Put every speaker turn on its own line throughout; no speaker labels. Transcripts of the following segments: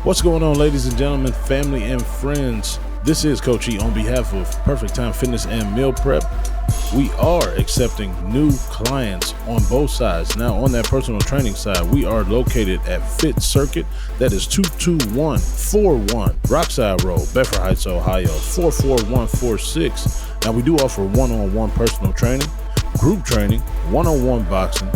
What's going on, ladies and gentlemen, family and friends? This is Coach E on behalf of Perfect Time Fitness and Meal Prep. We are accepting new clients on both sides. Now, on that personal training side, we are located at Fit Circuit. That is 22141 Rockside Road, Bedford Heights, Ohio, 44146. Now, we do offer one-on-one personal training, group training, one-on-one boxing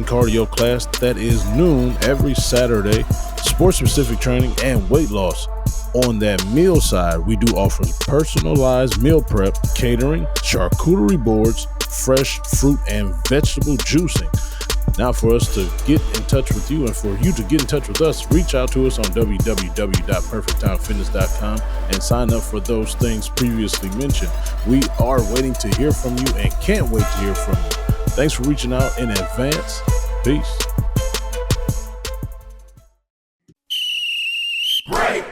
cardio class. That is noon every Saturday, sports-specific training, and weight loss. On that meal side, we do offer personalized meal prep, catering, charcuterie boards, fresh fruit and vegetable juicing. Now, for us to get in touch with you and for you to get in touch with us, reach out to us on www.perfecttimefitness.com and sign up for those things previously mentioned. We are waiting to hear from you and can't wait to hear from you. Thanks for reaching out in advance. Peace.
Break.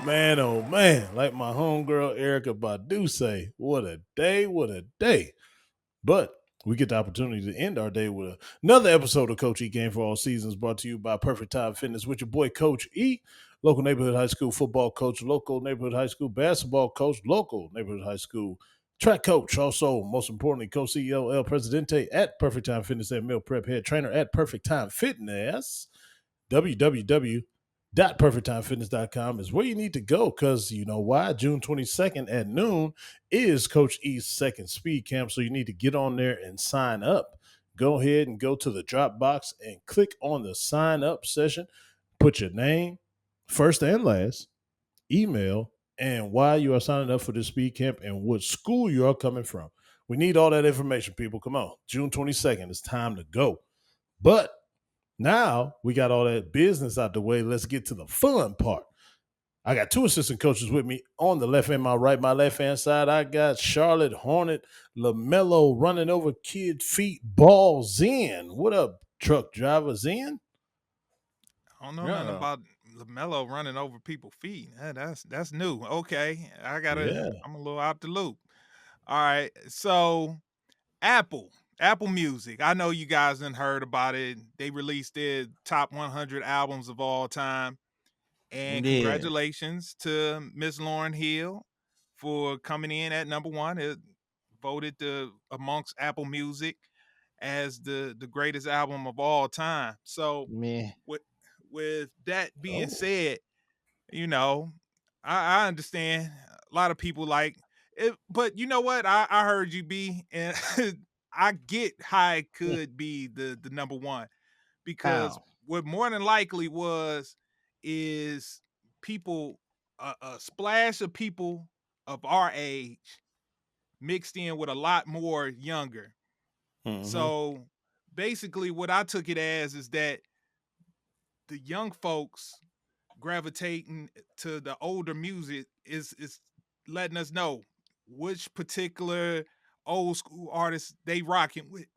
Man, oh man, like my homegirl Erica Badu say, what a day, what a day. But we get the opportunity to end our day with another episode of Coach E Game for All Seasons, brought to you by Perfect Time Fitness with your boy Coach E, local neighborhood high school football coach, local neighborhood high school basketball coach, local neighborhood high school track coach, also most importantly, co-CEO El Presidente at Perfect Time Fitness and Meal Prep, head trainer at Perfect Time Fitness. www.perfecttimefitness.com is where you need to go, because you know why? June 22nd at noon is Coach E's second speed camp, so you need to get on there and sign up. Go ahead and go to the Dropbox and click on the sign up session. Put your name, first and last, email, and why you are signing up for this speed camp and what school you are coming from. We need all that information, people. Come on. June 22nd, it's time to go. But now we got all that business out the way. Let's get to the fun part. I got two assistant coaches with me on the left hand, my right, my left hand side. I got Charlotte Hornet LaMelo running over kid feet, ball Zen. What up, truck driver Zen?
I don't know nothing about LaMelo running over people's feet. That's new. Okay,
Yeah.
I'm a little out the loop. All right, so Apple Music. I know you guys done heard about it. They released their top 100 albums of all time, and
Yeah.
congratulations to Miss Lauryn Hill for coming in at number one. It voted amongst Apple Music as the greatest album of all time. So
Man.
with that being
Oh.
said, you know, I understand a lot of people like it, but you know what? I heard you be, and I get how it could be the number one, because
How?
what more than likely is people, a splash of people of our age mixed in with a lot more younger.
Mm-hmm.
So basically what I took it as is that the young folks gravitating to the older music is letting us know which particular old school artists they rocking with.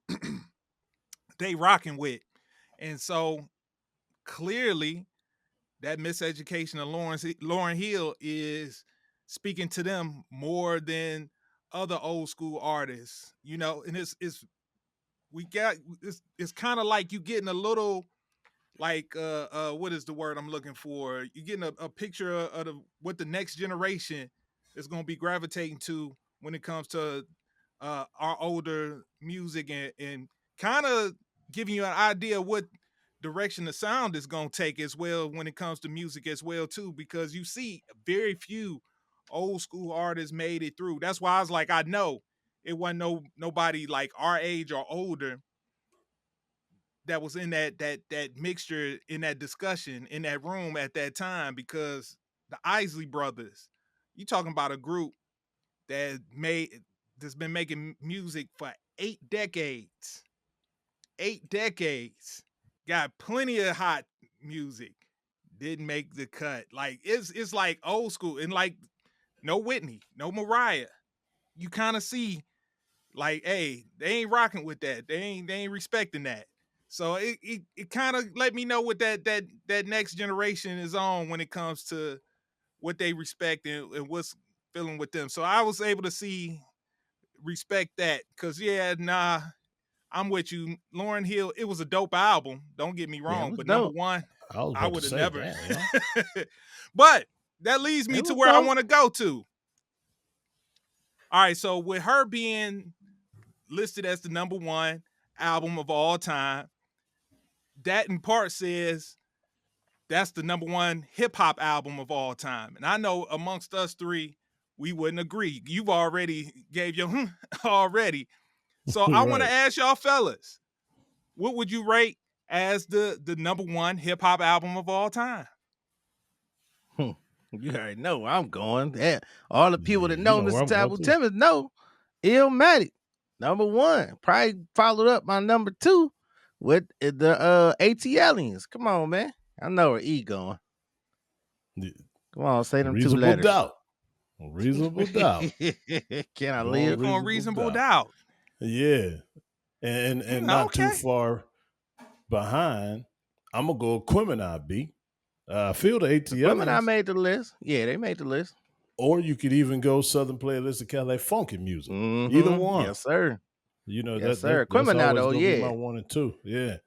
They rocking with. And so clearly that miseducation of Lauren Hill is speaking to them more than other old school artists, and it's kind of like you getting a little, like, what is the word I'm looking for? You're getting a picture of what the next generation is going to be gravitating to when it comes to our older music, and kind of giving you an idea of what direction the sound is going to take as well when it comes to music as well too, because you see very few old school artists made it through. That's why I was like, I know it wasn't nobody like our age or older that was in that mixture, in that discussion, in that room at that time, because the Isley brothers, You talking about a group that's been making music for 8 decades. 8 decades. Got plenty of hot music. Didn't make the cut. Like it's like old school. And like no Whitney, no Mariah. You kind of see like, hey, they ain't rocking with that. They ain't respecting that. So it kind of let me know what that next generation is on when it comes to what they respect and what's feeling with them. So I was able to respect that because I'm with you. Lauryn Hill, it was a dope album. Don't get me
Yeah, it
wrong,
was
but number
dope.
one,
I was
I
about
would
to
have
say
never.
that. Yeah.
But that leads me
It
to
was
where I
dope.
want to go to. All right, so with her being listed as the number one album of all time, that in part says that's the number one hip hop album of all time. And I know amongst us three, we wouldn't agree. You've already gave your already. So I want to
Right.
ask y'all fellas, what would you rate as the number one hip hop album of all time?
You already know where I'm going. Yeah. All the people that
You
know
know where
Mr.
I'm going
Taboo
to.
Timmons know Illmatic, number one. Probably followed up by number two with the AT Aliens. Come on, man. I know where E going. Come on, say them two
Reasonable
letters.
doubt. Reasonable doubt.
Can I
Going
live?
On reasonable doubt.
Yeah. And not too
Okay.
far behind, I'm gonna go Aquemini B. I feel the
Women, I
ATLians.
made the list. Yeah, they made the list.
Or you could even go Southern Playlist of Cadillac Funky Music.
Mm-hmm.
Either one.
Yes, sir.
You know,
Yes,
that's
sir. Aquemini,
always
though,
gonna be
yeah.
my 1 and 2. Yeah.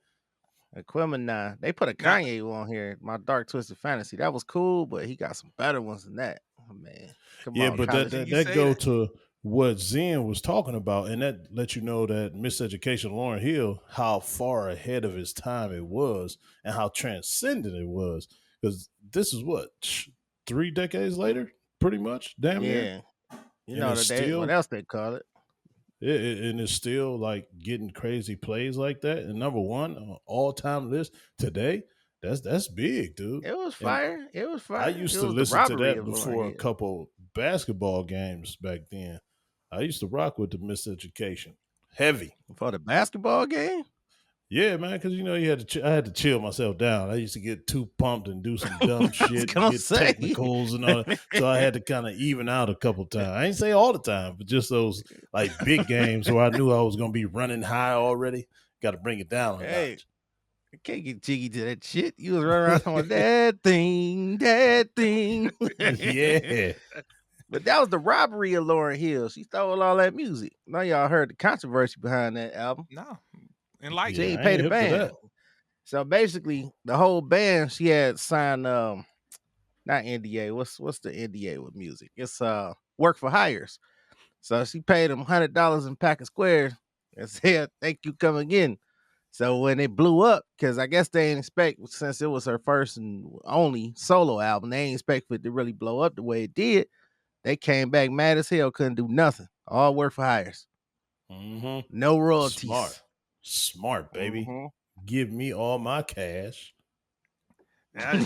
Aquemini. They put a
Now-
Kanye on here, My Dark Twisted Fantasy. That was cool, but he got some better ones than that. Oh, man. Come
Yeah,
on,
but
college.
You
that
say
go
that.
to what Zen was talking about, and that let you know that Miseducation Lauryn Hill, how far ahead of his time it was and how transcendent it was. Because this is what, 3 decades later, pretty much, damn near.
Yeah. You
And
know
it's
that they, what
still
else they call it?
and it's still like getting crazy plays like that. And number one all time list today, that's big, dude.
It was
And
fire. It was fire.
I used
It
to
was the
listen to
robbery
that
of
before
Lauryn
a
Hill.
couple basketball games back then. I used to rock with the Miseducation. Heavy.
For the basketball game?
Yeah, man, because you know I had to chill myself down. I used to get too pumped and do some dumb shit,
gonna
get
say.
technicals and all that. So I had to kind of even out a couple times. I ain't say all the time, but just those like big games where I knew I was gonna be running high already. Got to bring it down a
Hey,
notch.
I can't get jiggy to that shit. You was running around talking about that thing.
Yeah.
But that was the robbery of Lauryn Hill. She stole all that music. Now y'all heard the controversy behind that album.
No. Enlighten
She
Yeah,
ain't
I
pay
ain't
the
hip to
band.
that.
So basically, the whole band she had signed not NDA. What's the NDA with music? It's work for hires. So she paid them $100 in pack of squares and said, "Thank you, come again." So when it blew up, because I guess they didn't expect, since it was her first and only solo album, they didn't expect for it to really blow up the way it did. They came back mad as hell, couldn't do nothing. All work for hires.
Mm-hmm.
No royalties.
Smart, baby.
Mhm.
Give me all my cash.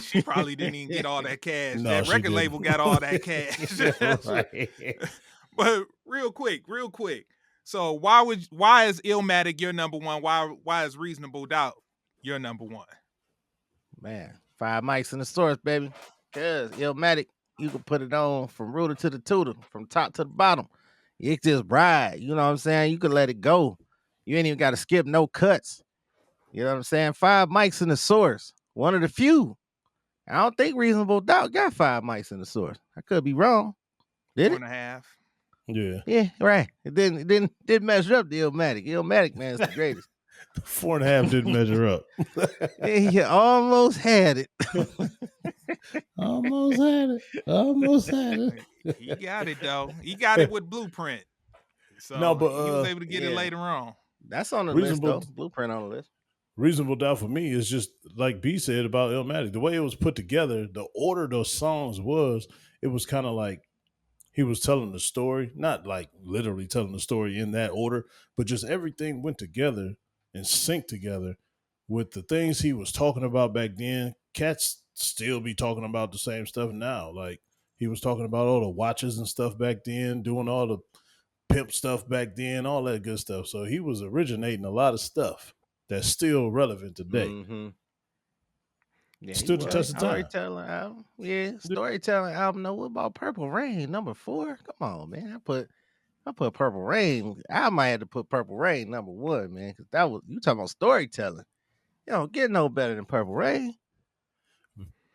She probably didn't even get all that cash.
No,
That
she
record
didn't.
label got all that cash.
Right.
But real quick. So why is Illmatic your number one? Why is Reasonable Doubt your number one?
Man, 5 mics in the source, baby. Cause Illmatic, you can put it on from rooter to the tutor, from top to the bottom. It just ride. You know what I'm saying? You can let it go. You ain't even got to skip no cuts. You know what I'm saying? 5 mics in the source. One of the few. I don't think Reasonable Doubt got 5 mics in the source. I could be wrong. Did it?
4.5.
Yeah.
Yeah, right. It didn't measure up to Illmatic. Illmatic, man, is the greatest.
4.5 didn't measure up.
He almost had it.
Almost had it.
He got it though. He got it with Blueprint. So
No, but,
he was able to get it
yeah.
later on.
That's on the
Reasonable-
list, though. Blueprint on the list.
Reasonable Doubt for me is just like B said about Illmatic. The way it was put together, the order those songs was, it was kind of like he was telling the story, not like literally telling the story in that order, but just everything went together and synced together with the things he was talking about back then. Cats still be talking about the same stuff now. Like He was talking about all the watches and stuff back then, doing all the pimp stuff back then, all that good stuff. So he was originating a lot of stuff that's still relevant today.
Mm-hmm. Yeah, he
Stood the
was.
test of time.
Storytelling album. Yeah, storytelling album. No, what about Purple Rain number 4? Come on, man. I put Purple Rain. I might have to put Purple Rain number 1, man, because that was you talking about storytelling. You don't get no better than Purple Rain.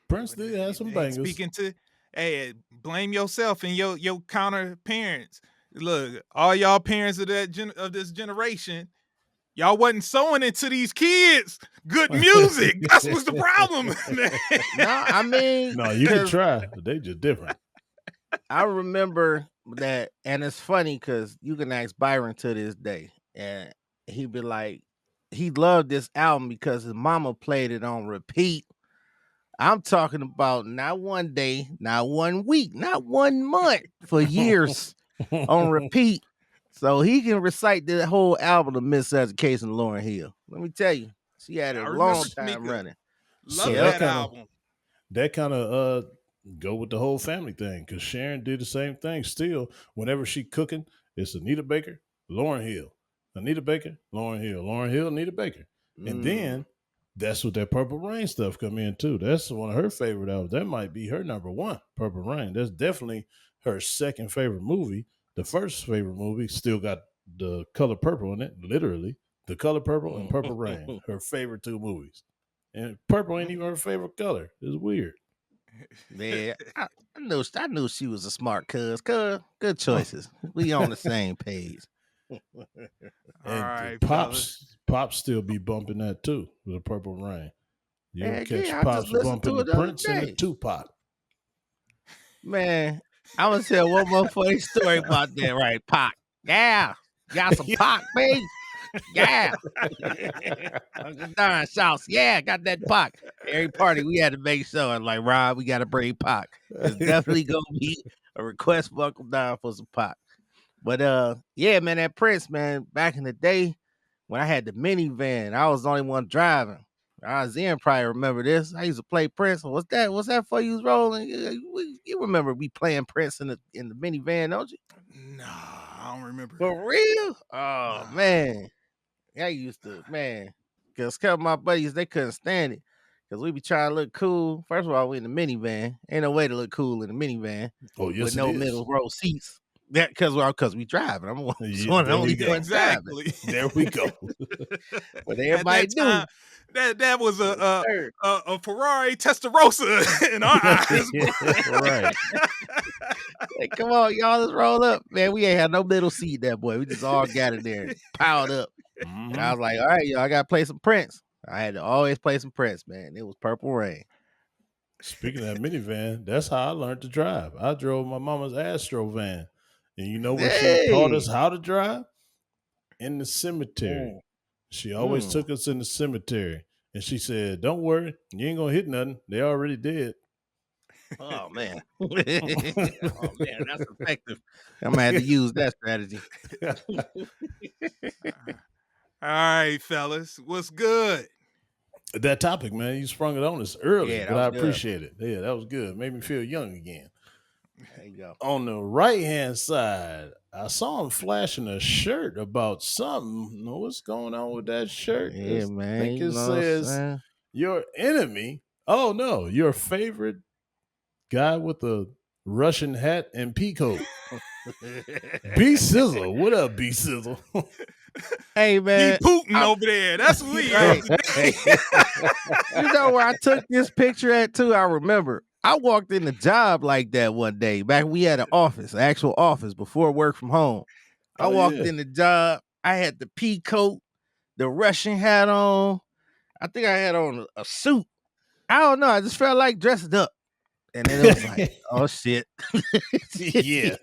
Prince did have some
And
bangers.
speaking to, hey, blame yourself and your counter parents. Look, all y'all parents of of this generation, y'all wasn't sewing into these kids good music. That's what's the problem.
No, I mean,
No, you can
'cause
try, but they just different.
I remember that, and it's funny because you can ask Byron to this day, and he'd be like, he loved this album because his mama played it on repeat. I'm talking about not one day, not 1 week, not 1 month, for years on repeat. So he can recite the whole album of Miseducation of Lauryn Hill. Let me tell you, she had
I
a
remember
long time
Tamika.
running.
Love
So
that
that kinda-
album.
That kind of go with the whole family thing because Sharon did the same thing. Still, whenever she cooking, it's Anita Baker, Lauryn Hill, Anita Baker, Lauryn Hill, Lauryn Hill, Anita Baker, and then that's what that Purple Rain stuff come in too. That's one of her favorite albums. That might be her number 1, Purple Rain. That's definitely her second favorite movie. The first favorite movie still got The Color Purple in it, literally. The Color Purple and Purple Rain, her favorite 2 movies. And purple ain't even her favorite color. It's weird.
Yeah, I knew she was a smart cuz. Good choices. We on the same page.
All
And
right,
Pops still be bumping that too with the Purple Rain. You'll
Heck
catch
yeah, I
Pops
just listened
bumping
to
the
it the other
Prince and the
day.
Tupac.
Man, I'm gonna tell one more funny story about that, right? Pac. Yeah. Got some Pac, baby. Yeah. Uncle Don shouts, yeah, got that Pac. Every party we had to make sure, and like, Rob, we gotta bring Pac. It's definitely gonna be a request for Uncle Don for some Pac. But yeah, man, that Prince, man, back in the day when I had the minivan, I was the only one driving. Zen probably remember this. I used to play Prince. What's that? What's that for you was rolling? You remember we playing Prince in the minivan, don't you?
No, I don't remember.
For real? Oh man. I used to, man. Because a couple of my buddies, they couldn't stand it. Because we be trying to look cool. First of all, we in the minivan. Ain't no way to look cool in the minivan
Oh, yes,
with no
it is.
middle row seats. That because we driving. I'm one
Yeah,
one of the
there
only
we go.
ones driving.
Exactly.
There we go.
But
At
everybody
that
knew.
time, that was
Sir.
a Ferrari Testarossa in our eyes.
Right.
Hey, come on, y'all, let's roll up. Man, we ain't had no middle seat, that boy. We just all got in there, piled up. And I was like, all right, y'all, I got to play some Prince. I had to always play some Prince, man. It was Purple Rain.
Speaking of that minivan, that's how I learned to drive. I drove my mama's Astro van. And you know where she taught us how to drive? In the cemetery. She always took us in the cemetery. And she said, don't worry, you ain't going to hit nothing. They already did.
Oh, man. Oh, man, that's effective. I'm going to have to use that strategy.
All right, fellas, what's good?
That topic, man, you sprung it on us early,
Yeah, that
but I
was good.
appreciate it. Yeah, that was good. Made me feel young again.
There you go.
On the right-hand side, I saw him flashing a shirt about something. Know what's going on with that shirt?
Yeah, man.
I think
you
it
know what I'm
says
saying?
your enemy. Oh, no, your favorite guy with a Russian hat and peacoat. B Sizzle. What up, B Sizzle?
Hey,
He
man.
Putin over there. That's what he
Right.
is today.
You know where I took this picture at, too? I remember. I walked in the job like that one day. Back when we had an office, an actual office, before work from home. I
Oh,
walked
yeah.
in the job. I had the pea coat, the Russian hat on. I think I had on a suit. I don't know. I just felt like dressed up. And then it was like, oh, shit.
Yeah.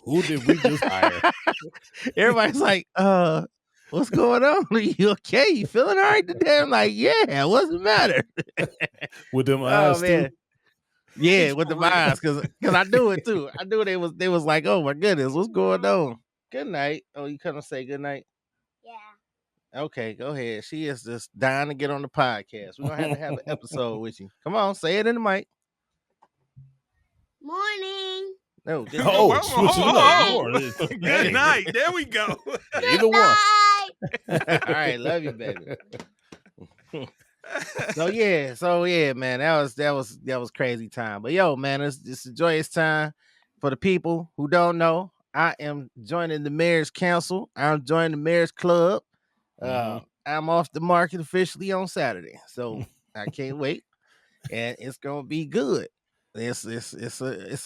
Who did we just hire?
Everybody's like, what's going on? Are you okay? You feeling all right today? I'm like, yeah, what's the matter?
With them eyes, too?
Yeah, with the eyes, because I knew it too. I knew they was like, oh my goodness, what's going on? Good night. Oh, you couldn't say good night? Yeah. Okay, go ahead. She is just dying to get on the podcast. We're gonna have to have an episode with you. Come on, say it in the mic.
Morning.
No, good
Oh,
night.
switch it up more.
Good
Hey.
night. There we go.
Either one.
All right, love you, baby. So yeah, man, that was crazy time. But yo, man, it's a joyous time for the people who don't know. I am joining the Marriage Council. I'm joining the Marriage Club. I'm off the market officially on Saturday, so I can't wait, and it's gonna be good. It's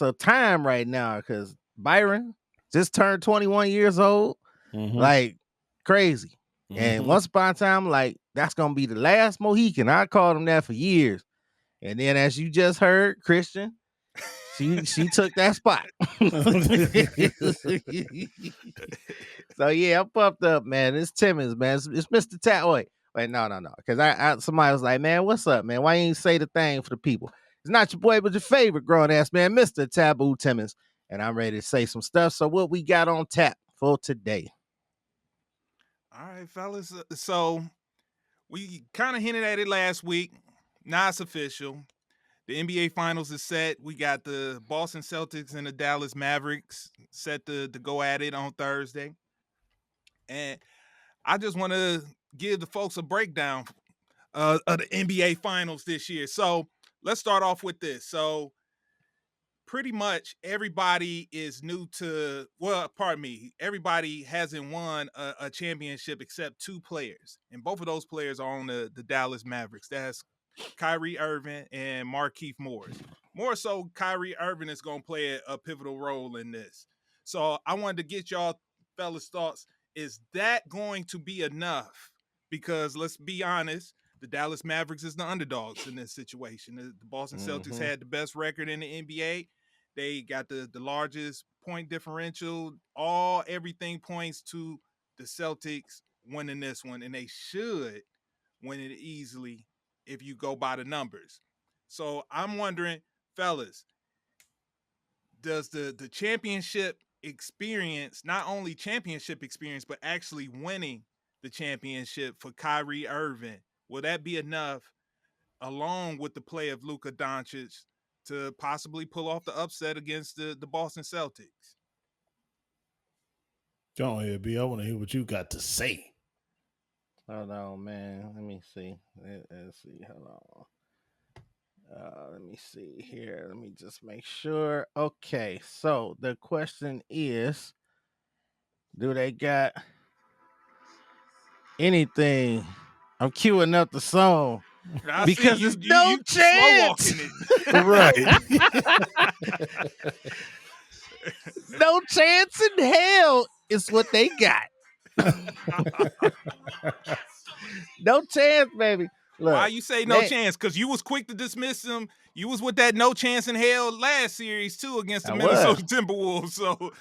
a time right now because Byron just turned 21 years old, like crazy. And once upon a time, like that's gonna be the last Mohican. I called him that for years. And then as you just heard, Christian, she took that spot. So yeah, I'm pumped up, man. It's Timmons, man. It's Mr. Wait, no. Because I somebody was like, man, what's up, man? Why you ain't say the thing for the people? It's not your boy, but your favorite grown ass man, Mr. Taboo Timmons. And I'm ready to say some stuff. So what we got on tap for today?
All right, fellas. So we kind of hinted at it last week. Now it's official. The NBA Finals is set. We got the Boston Celtics and the Dallas Mavericks set to go at it on Thursday. And I just want to give the folks a breakdown of the NBA Finals this year. So let's start off with this. So pretty much everybody is new to, well, pardon me, everybody hasn't won a championship except two players. And both of those players are on the Dallas Mavericks. That's Kyrie Irving and Markieff Morris. More so, Kyrie Irving is going to play a pivotal role in this. So I wanted to get y'all fellas' thoughts. Is that going to be enough? Because let's be honest, the Dallas Mavericks is the underdogs in this situation. The Boston Celtics had the best record in the NBA. They got the largest point differential. Everything points to the Celtics winning this one, and they should win it easily if you go by the numbers. So I'm wondering, fellas, does the championship experience, not only championship experience, but actually winning the championship for Kyrie Irving, will that be enough, along with the play of Luka Doncic, to possibly pull off the upset against the Boston Celtics?
Go ahead, B. I want to hear what you got to say.
Hold on, man. Let me see. Let's see. Hold on. Let me see here. Let me just make sure. Okay, so the question is, do they got anything? I'm queuing up the song because there's no chance.
Right.
No chance in hell is what they got. No chance, baby. Look,
why you say no chance? Because you was quick to dismiss them. You was with that no chance in hell last series too against the Minnesota Timberwolves. So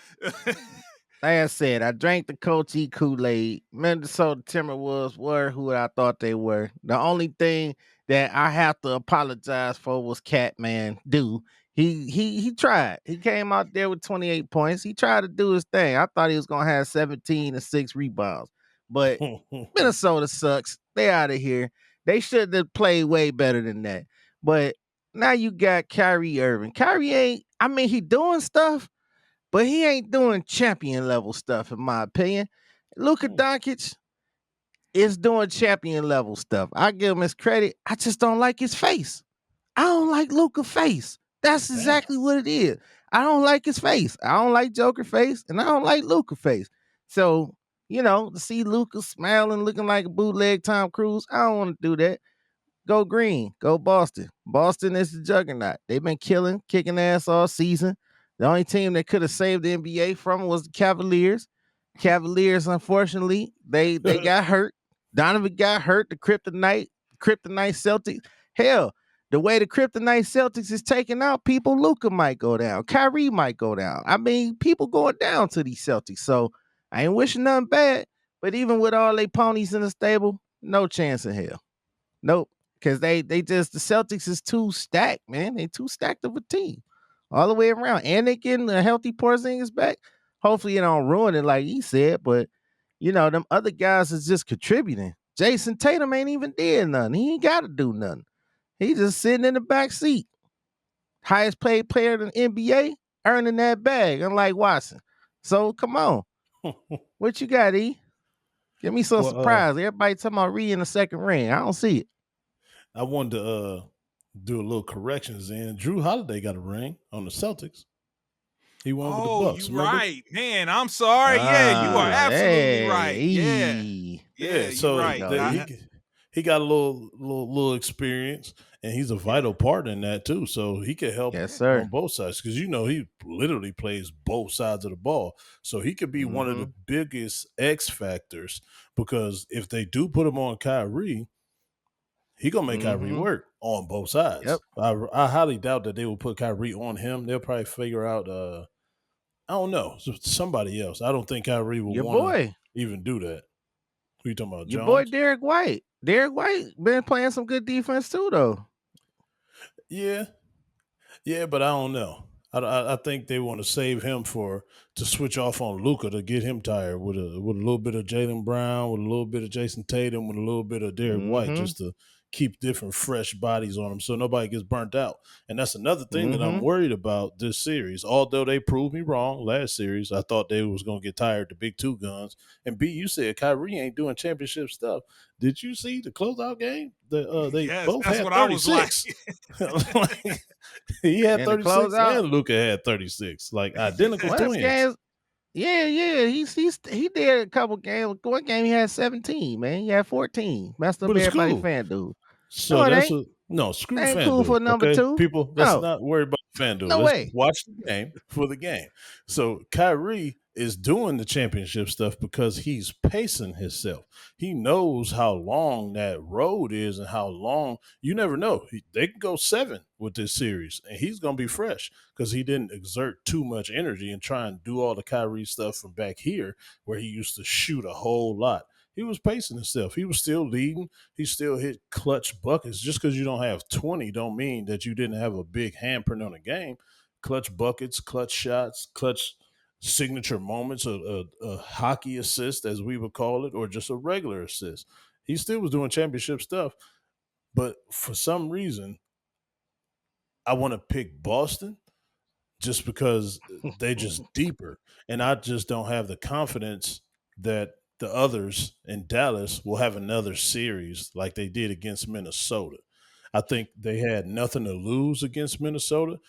like I said, I drank the Coach E Kool-Aid. Minnesota Timberwolves were who I thought they were. The only thing that I have to apologize for was Catman Do. He tried. He came out there with 28 points. He tried to do his thing. I thought he was gonna have 17 and 6 rebounds. But Minnesota sucks. They out of here. They should have played way better than that. But now you got Kyrie Irving. Kyrie he doing stuff, but he ain't doing champion level stuff, in my opinion. Luka Doncic is doing champion level stuff. I give him his credit. I just don't like his face. I don't like Luka's face. That's exactly what it is. I don't like his face. I don't like Joker face, and I don't like Luka face. So, to see Luka smiling, looking like a bootleg Tom Cruise, I don't want to do that. Go green. Go Boston. Boston is the juggernaut. They've been kicking ass all season. The only team that could have saved the NBA from it was the Cavaliers. Cavaliers, unfortunately, they got hurt. Donovan got hurt. The Kryptonite Celtics. Hell, the way the Kryptonite Celtics is taking out people, Luka might go down. Kyrie might go down. People going down to these Celtics. So I ain't wishing nothing bad. But even with all they ponies in the stable, no chance in hell. Nope. Because the Celtics is too stacked, man. They too stacked of a team all the way around. And they getting a healthy Porzingis back. Hopefully it don't ruin it like he said. But, them other guys is just contributing. Jason Tatum ain't even did nothing. He ain't got to do nothing. He just sitting in the back seat. Highest paid player in the NBA. earning that bag, unlike Watson. So come on. What you got, E? Give me some surprise. Everybody talking about Reed in the second ring. I don't see it.
I wanted to do a little corrections in. Jrue Holiday got a ring on the Celtics. He won with the Bucks.
You
remember?
right, man. I'm sorry. Yeah, you are absolutely right. Yeah.
So
right.
he got a little experience, and he's a vital part in that too. So he could help on both sides because he literally plays both sides of the ball. So he could be one of the biggest X factors because if they do put him on Kyrie, he gonna make Kyrie work on both sides.
Yep.
I highly doubt that they will put Kyrie on him. They'll probably figure out I don't know, somebody else. I don't think Kyrie will want to even do that. Who you talking about?
Your
Jones?
boy Derek White. Derek White been playing some good defense too, though.
Yeah, but I don't know. I think they want to save him to switch off on Luka to get him tired with a little bit of Jaylen Brown, with a little bit of Jason Tatum, with a little bit of Derek White, just to keep different fresh bodies on him so nobody gets burnt out. And that's another thing that I'm worried about this series. Although they proved me wrong last series, I thought they was going to get tired, the big two guns. And B, you said Kyrie ain't doing championship stuff. Did you see the closeout game? They both had 36. Like, he had 36 and Luka had 36. Like identical twins.
Yeah. He did a couple games. One game he had 17, man. He had 14. Messed up everybody FanDuel.
So screw FanDuel.
Cool for number two.
People, let's not worry about FanDuel. Let's watch the game for the game. So Kyrie is doing the championship stuff because he's pacing himself. He knows how long that road is and how long, you never know. They can go 7 with this series and he's going to be fresh because he didn't exert too much energy and try and do all the Kyrie stuff from back here where he used to shoot a whole lot. He was pacing himself. He was still leading. He still hit clutch buckets. Just because you don't have 20 don't mean that you didn't have a big handprint on the game. Clutch buckets, clutch shots, clutch signature moments, a hockey assist, as we would call it, or just a regular assist. He still was doing championship stuff. But for some reason, I want to pick Boston just because they just deeper. And I just don't have the confidence that the others in Dallas will have another series like they did against Minnesota. I think they had nothing to lose against Minnesota.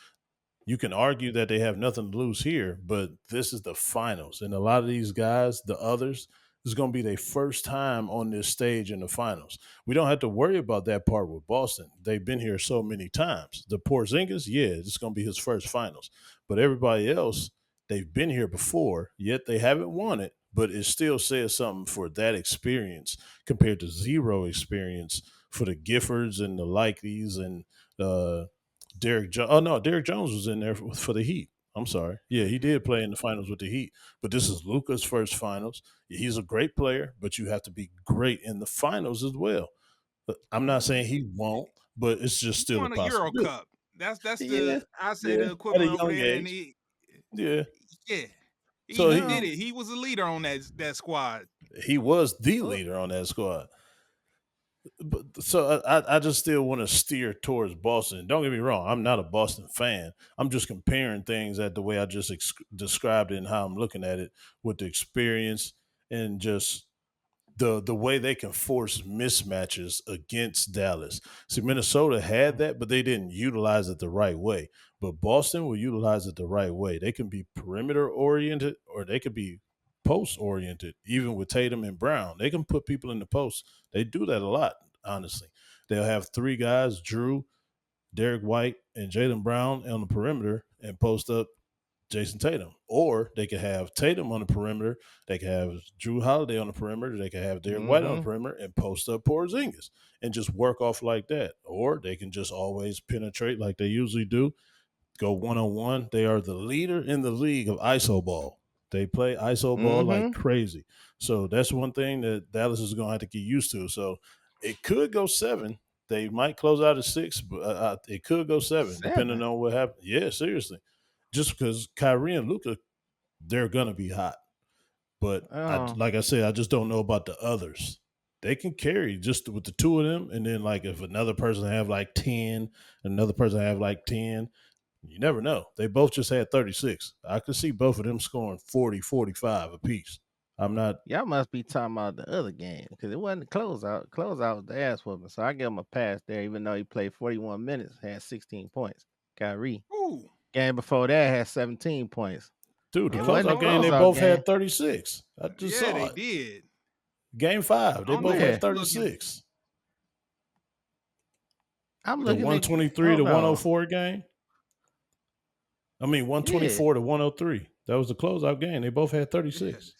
You can argue that they have nothing to lose here, but this is the finals. And a lot of these guys, the others, this is going to be their first time on this stage in the finals. We don't have to worry about that part with Boston. They've been here so many times. The Porzingis, it's going to be his first finals. But everybody else, they've been here before, yet they haven't won it. But it still says something for that experience compared to zero experience for the Giffords and the Likeleys and Derek Jones. Oh, no, Derek Jones was in there for the Heat. I'm sorry. Yeah, he did play in the finals with the Heat. But this is Luka's first finals. He's a great player, but you have to be great in the finals as well. But I'm not saying he won't, but it's just still a possibility.
Euro Cup. That's the the equivalent of it. He did it. He was a leader on that squad.
He was the leader on that squad. But so I just still want to steer towards Boston. Don't get me wrong. I'm not a Boston fan. I'm just comparing things at the way I just described it and how I'm looking at it with the experience and just the way they can force mismatches against Dallas. See, Minnesota had that, but they didn't utilize it the right way. But Boston will utilize it the right way. They can be perimeter oriented or they could be post oriented, even with Tatum and Brown. They can put people in the post. They do that a lot, honestly. They'll have 3 guys, Jrue, Derek White, and Jaylen Brown on the perimeter and post up Jason Tatum. Or they could have Tatum on the perimeter. They could have Jrue Holiday on the perimeter. They could have Derek White on the perimeter and post up Porzingis and just work off like that. Or they can just always penetrate like they usually do, go one-on-one. They are the leader in the league of ISO ball. They play ISO ball like crazy. So that's one thing that Dallas is going to have to get used to. So it could go 7. They might close out at 6, but it could go 7 depending on what happens. Yeah, seriously. Just because Kyrie and Luka, they're going to be hot. But like I said, I just don't know about the others. They can carry just with the 2 of them. And then like if another person have like 10, another person have like 10, You never know. They both just had 36. I could see both of them scoring 40, 45 apiece. I'm not.
Y'all must be talking about the other game because it wasn't the closeout. Closeout was the ass whooping. So I give him a pass there, even though he played 41 minutes, had 16 points. Kyrie.
Ooh.
Game before that had 17 points.
Dude, the
It wasn't
closeout
a
game, they
closeout
both
game.
had 36. I just
Yeah,
saw
they
it.
did.
Game 5, they
don't
both
know
had
what
36.
I'm
The
looking at
123 to
hold on.
104 game. I mean, 124 to 103. That was the closeout game. They both had 36.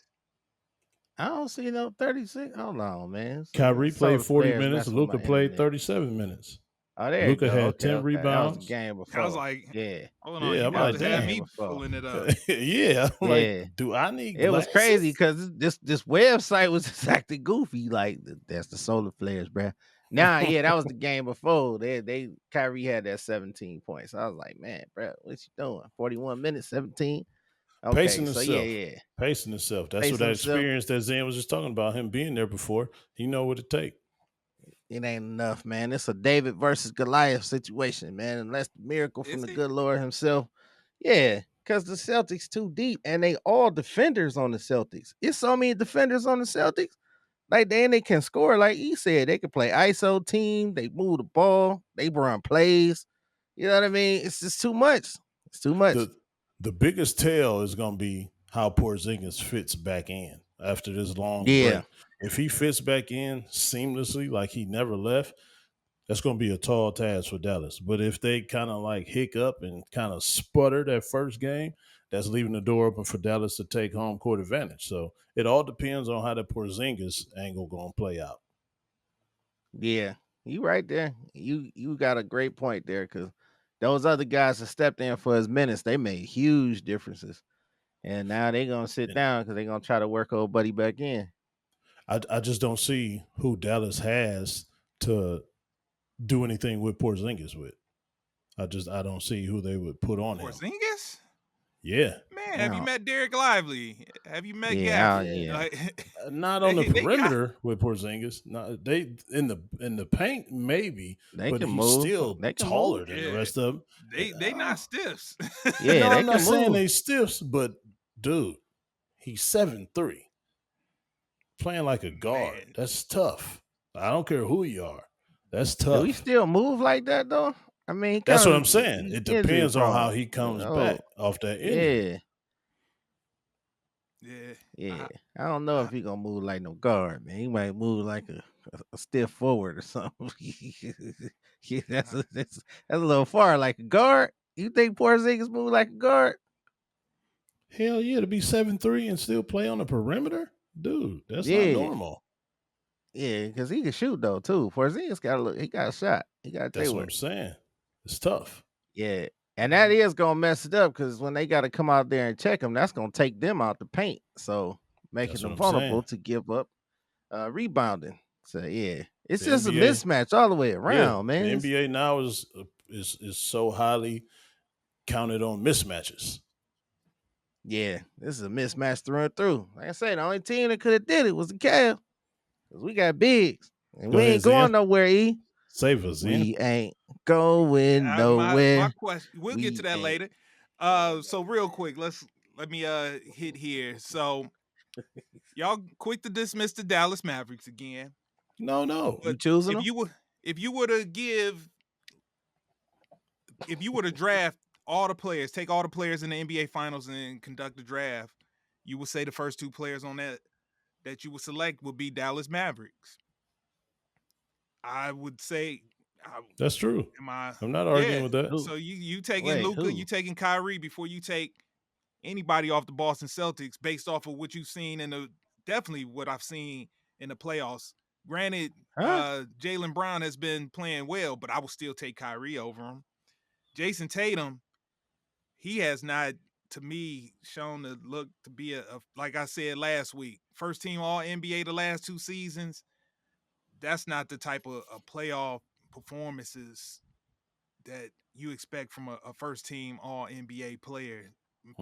I don't see no 36. Hold on, man.
Kyrie
Some
played
of the
40
players
minutes.
messing with
Luka
my
played
internet.
37 minutes.
Oh, there
Luka
you go.
had
Okay,
10
okay. That was
rebounds.
the game before.
I was like,
yeah.
hold on,
Yeah,
you
I'm
about
like,
to have
damn.
me
Before.
pulling it up.
Yeah, I'm
Yeah.
like, do I need
It was
glasses?
crazy because this website was just acting goofy. Like that's the solar flares, bruh. Nah, yeah, that was the game before. They Kyrie had that 17 points. I was like, man, bruh, what you doing? 41 minutes, 17. Okay,
Pacing
so
himself.
yeah.
Pacing himself. That's
Pacing
what that
himself.
experience that Zen was just talking about, him being there before. He know what it take.
It ain't enough, man. It's a David versus Goliath situation, man. Unless the miracle from
Is
the
it?
good Lord himself. Yeah, because the Celtics too deep and they all defenders on the Celtics. It's so many defenders on the Celtics. Like they can score. Like he said, they can play ISO team, they move the ball, they run plays. You know what I mean? It's just too much. It's too much.
The biggest tell is going to be how Porzingis fits back in after this long
Yeah.
break. If he fits back in seamlessly, like he never left, that's going to be a tall task for Dallas. But if they kind of like hiccup and kind of sputter that first game, that's leaving the door open for Dallas to take home court advantage. So it all depends on how the Porzingis angle going to play out.
Yeah, you right there. You got a great point there because those other guys that stepped in for his minutes, they made huge differences. And now they're gonna sit down because they're gonna try to work old buddy back in.
I just don't see who Dallas has to do anything with Porzingis with. I don't see who they would put on him.
Porzingis?
Yeah.
Man, have you
No.
met Derek Lively? Have you met
Yeah,
Gafford?
yeah.
Like,
Not on the
They got-
perimeter with Porzingis. No, they in the paint maybe,
They
but
can
he's
move.
still
They can
taller
move.
than
Yeah.
the rest of them.
they not stiffs.
Yeah,
No,
they
I'm not
can
saying
move.
they stiffs, but dude, he's 7'3", playing like a guard.
Man.
That's tough. I don't care who you are. That's
Do
tough.
he still move like that though? I mean,
That's what
kinda-
I'm saying.
he's
It
injury
depends on
prone.
how he comes
Oh,
back off that injury.
Yeah. I don't know if he gonna move like no guard, man. He might move like a stiff forward or something. Yeah, that's a little far. Like a guard. You think Porzingis move like a guard?
Hell yeah, to be 7'3" and still play on the perimeter? Dude, that's not
Yeah.
normal.
Yeah, because he can shoot though too. Porzingis he got a shot. He got to
That's
take
what
work.
I'm saying. It's tough.
Yeah. And that is gonna mess it up because when they got to come out there and check him, that's gonna take them out the paint. So making
That's
them
what I'm
vulnerable
saying.
to give up rebounding. So yeah, it's
The
just a
NBA
mismatch all the way around, man.
The
It's-
NBA now is so highly counted on mismatches.
Yeah, this is a mismatch through and through. Like I said, the only team that could have did it was the Cavs. Because we got bigs. And
Go
we
ahead,
ain't going
Zen.
nowhere, E.
Save us, Zen.
We ain't going
My
nowhere.
question. We'll
We
get to that
ain't.
later. So real quick, let me hit here. So y'all quick to dismiss the Dallas Mavericks again.
No.
You choosing
If
them?
you were to draft all the players, take all the players in the NBA Finals and conduct a draft, you would say the first two players on that you would select would be Dallas Mavericks. I would say.
That's true.
Am I?
I'm not arguing with that.
Who?
So you taking
Wait,
Luka,
who?
you taking Kyrie before you take anybody off the Boston Celtics based off of what you've seen definitely what I've seen in the playoffs. Granted,
Huh?
Jaylen Brown has been playing well, but I will still take Kyrie over him. Jason Tatum, he has not, to me, shown to look to be a like I said last week, first team All NBA the last 2 seasons. That's not the type of playoff performances that you expect from a first team All NBA player.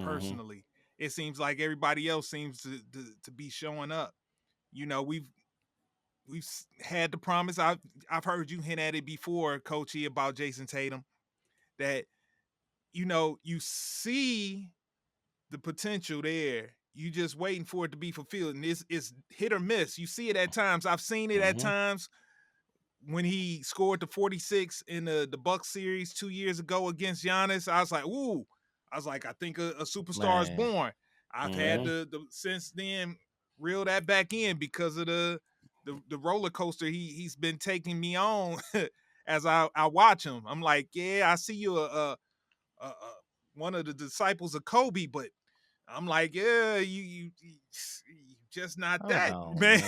Personally, it seems like everybody else seems to be showing up. You know, we've had the promise. I've heard you hint at it before, Coachy, about Jason Tatum, that you see the potential there. You just waiting for it to be fulfilled, and it's hit or miss. You see it at times. I've seen it at times when he scored the 46 in the Bucks series 2 years ago against Giannis. I was like, ooh. I was like, I think a superstar is born. I've had the since then reel that back in because of the roller coaster he's been taking me on as I watch him. I'm like, yeah, I see you one of the disciples of Kobe, but I'm like, yeah, you just not that, man.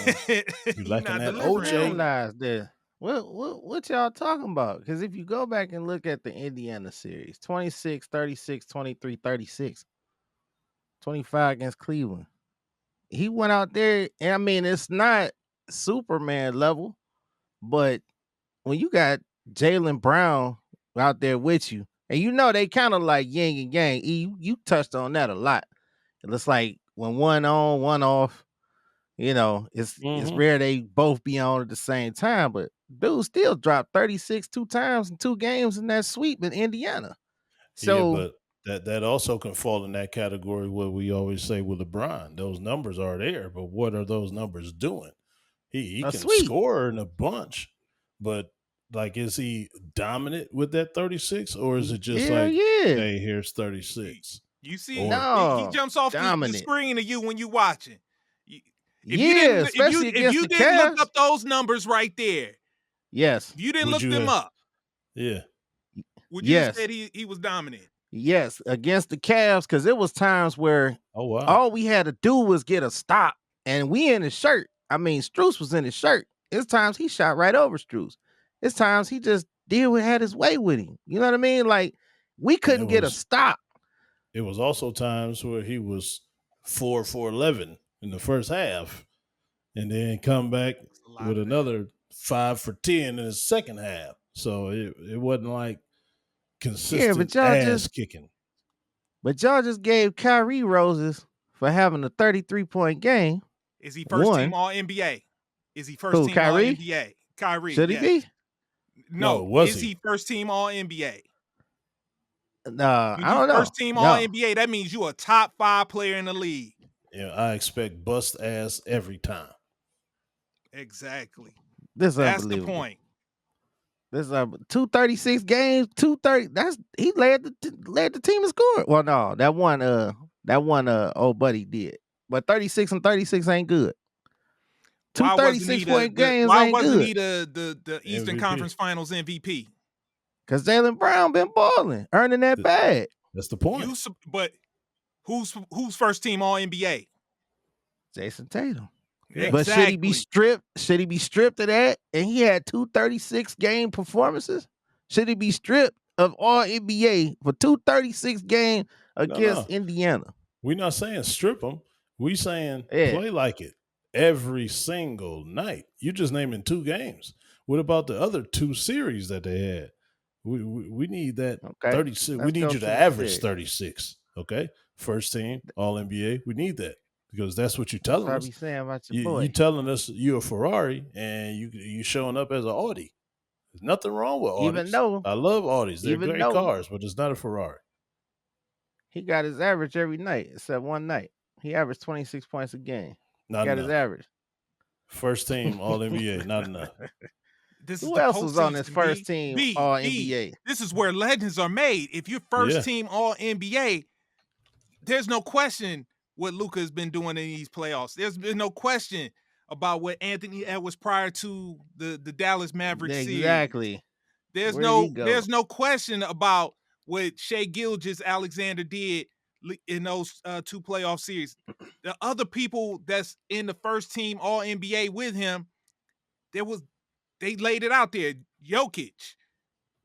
You lacking that
OJ.
OJ.
Realize that. What y'all talking about? Because if you go back and look at the Indiana series, 26, 36, 23, 36, 25 against Cleveland. He went out there, and I mean, it's not Superman level, but when you got Jaylen Brown out there with you, and they kind of like yin and yang. You touched on that a lot. It looks like when one on, one off, it's rare they both be on at the same time, but dude still dropped 36 2 times in 2 games in that sweep in Indiana. So
but that also can fall in that category where we always say with LeBron, those numbers are there, but what are those numbers doing? He can score in a bunch, but like, is he dominant with that 36, or is it just hey, here's 36?
You see, he jumps off the screen of you when you watching.
Especially
if you didn't look up those numbers right there,
yes,
if you didn't look them up, would you have said he was dominant?
Yes, against the Cavs, because it was times where all we had to do was get a stop, and we in his shirt. I mean, Strus was in his shirt. It's times he shot right over Strus. It's times he just had his way with him. You know what I mean? Like, we couldn't get a stop.
It was also times where he was 4 for 11 in the first half, and then come back with another 5 for 10 in the second half. So it wasn't like consistent kicking.
But y'all just gave Kyrie roses for having a 33-point game.
Is he first team All NBA? Is he first team All NBA? Kyrie.
Should he be?
No, is he first team All NBA?
I don't know.
First team All NBA, that means you a top 5 player in the league.
Yeah, I expect bust ass every time.
Exactly.
That's
the point.
This 236 games, 230. He led the team in scoring. Well, no, that one old buddy did. But 36 and 36 ain't good. 236-point games
why
ain't
wasn't
good.
He the Eastern
MVP.
Conference Finals MVP?
Because Jaylen Brown been balling, earning that bag.
That's the point.
But who's first team All NBA?
Jason Tatum.
Exactly.
But should he be stripped? Should he be stripped of that? And he had 236 game performances. Should he be stripped of All NBA for 236 game against Indiana?
We're not saying strip him. We saying play like it every single night. You just naming 2 games. What about the other 2 series that they had? We need that 36. We need you to average 36. Okay, first team All NBA. We need that. Because that's what you're telling us.
Saying about your boy.
You telling us you're a Ferrari and you showing up as an Audi. There's nothing wrong with Audis.
Even though
I love Audis. They're great cars, but it's not a Ferrari.
He got his average every night except one night. He averaged 26 points a game. His average.
First team All NBA, not enough.
Who else was on this first team All NBA?
This is where legends are made. If you're first team All NBA, there's no question what Luka has been doing in these playoffs. There's been no question about what Anthony Edwards prior to the Dallas Mavericks series.
Exactly.
There's no question about what Shai Gilgeous-Alexander did in those 2 playoff series. The other people that's in the first team All NBA with him, they laid it out there. Jokic.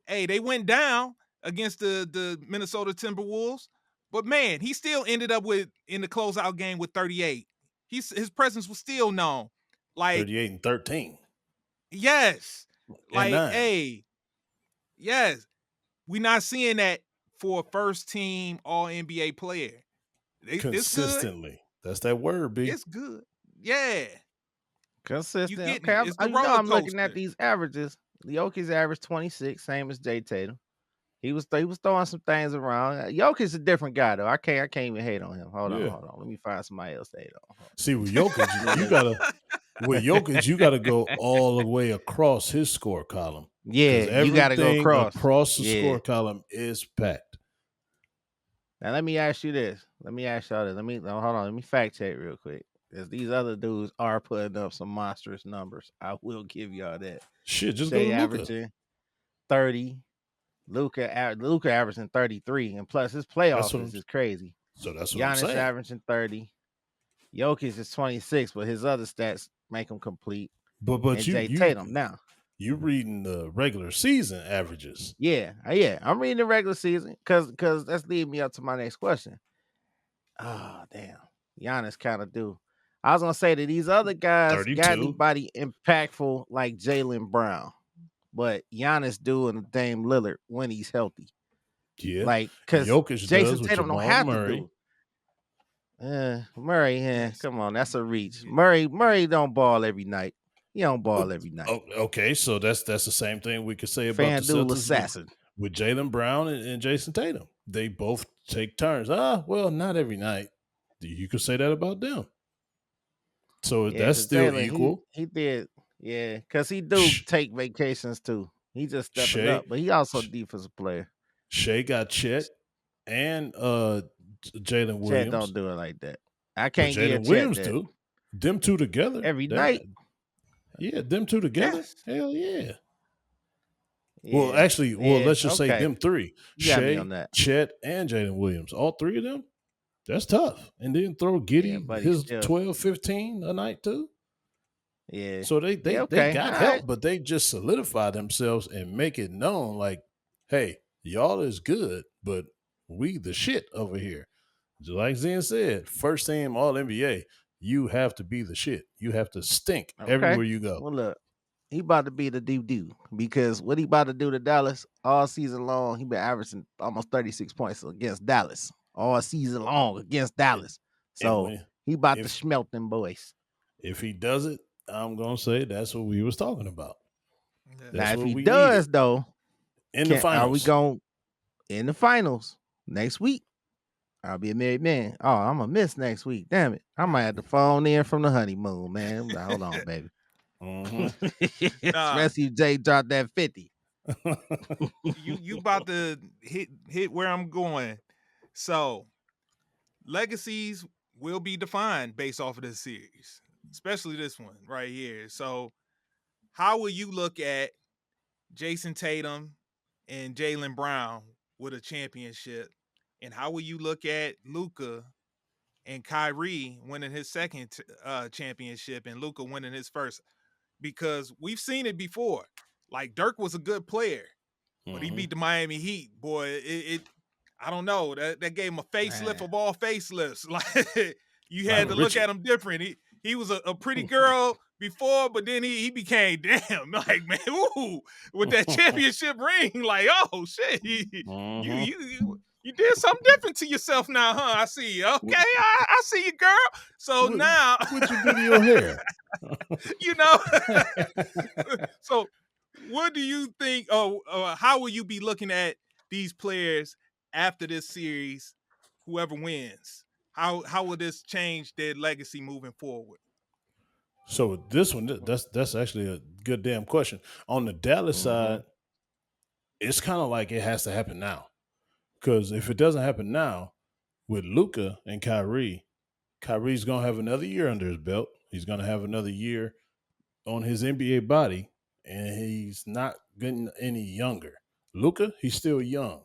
Hey, they went down against the Minnesota Timberwolves. But man, he still ended up in the closeout game with 38. His presence was still known. Like
38 and 13.
Yes.
And 9.
Hey, yes. We're not seeing that for a first team All NBA player.
Consistently. That's that word, B.
It's good. Yeah.
Consistent. Okay, I'm looking at these averages. Jokic's average 26, same as Jay Tatum. He was throwing some things around. Jokic is a different guy though. I can't even hate on him. Hold
Yeah.
on. Let me find somebody else to hate on.
See, with Jokic, you gotta go all the way across his score column.
Yeah, you gotta go
Everything across the
Yeah.
score column is packed.
Now let me ask you this. Let me ask y'all this. Hold on. Let me fact check real quick. Because these other dudes are putting up some monstrous numbers. I will give y'all that.
Shit, just
Shea
go to Luka.
averaging 30. Luka averaging 33. And plus his playoffs is crazy.
So that's what
Giannis
I'm saying.
averaging 30. Jokic is 26, but his other stats make him complete.
But
and Jay Tatum now.
You reading the regular season averages.
Yeah. I'm reading the regular season because that's leading me up to my next question. Oh, damn. Giannis kind of do. I was gonna say that these other guys
32.
got anybody impactful like Jaylen Brown, but Giannis do and Dame Lillard when he's healthy.
Yeah,
like because
Jokic
Jason
does with
Tatum don't
Jamal
have
Murray.
to do. Murray, come on, that's a reach. Murray don't ball every night. He don't ball every night.
Oh, okay, so that's the same thing we could say about the
FanDuel
Celtics
assassin.
with Jaylen Brown and Jason Tatum. They both take turns. Well, not every night. You could say that about them. So that's still
Jaylen,
equal.
He did, because he do take vacations too. He just stepping up, but he also a defensive player.
Shea got Chet and Jalen Williams.
Chet don't do it like that. I can't get
Jalen Williams do. Them two together
every night.
Yeah, them two together.
Yes.
Hell yeah. Well, actually, let's just say them three. Shea, Chet, and Jalen Williams. All three of them. That's tough. And then throw Giddey his 12, 15 a night too.
Yeah.
So they got help, but they just solidify themselves and make it known like, hey, y'all is good, but we the shit over here. Just like Zen said, first team All NBA, you have to be the shit. You have to stink everywhere you go.
Well, look, he about to be the doo-doo because what he about to do to Dallas all season long, he been averaging almost 36 points against Dallas all season long against Dallas. So he about to smelt them boys.
If he does it, I'm going to say that's what we was talking about.
Now, if he does, though,
in the finals.
Are we going in the finals next week? I'll be a married man. Oh, I'm going to miss next week. Damn it. I might have to phone in from the honeymoon, man. Like, hold on, baby. Especially if Jay dropped that 50.
you about to hit where I'm going. So, legacies will be defined based off of this series, especially this one right here. So, how will you look at Jason Tatum and Jaylen Brown with a championship? And how will you look at Luka and Kyrie winning his second championship and Luka winning his first? Because we've seen it before. Like, Dirk was a good player, but he beat the Miami Heat. Boy, I don't know. That gave him a facelift of all facelifts. Like, you had to look at him different. He was a pretty girl before, but then he became like, man, ooh, with that championship ring. Like, oh shit, you did something different to yourself now, huh? I see you. Okay, I see you, girl. So now,
what you do to your hair?
So what do you think? How will you be looking at these players after this series? Whoever wins, how will this change their legacy moving forward?
So this one, that's actually a good damn question. On the Dallas side, it's kind of like it has to happen now. Because if it doesn't happen now, with Luka and Kyrie's going to have another year under his belt. He's going to have another year on his NBA body, and he's not getting any younger. Luka, he's still young.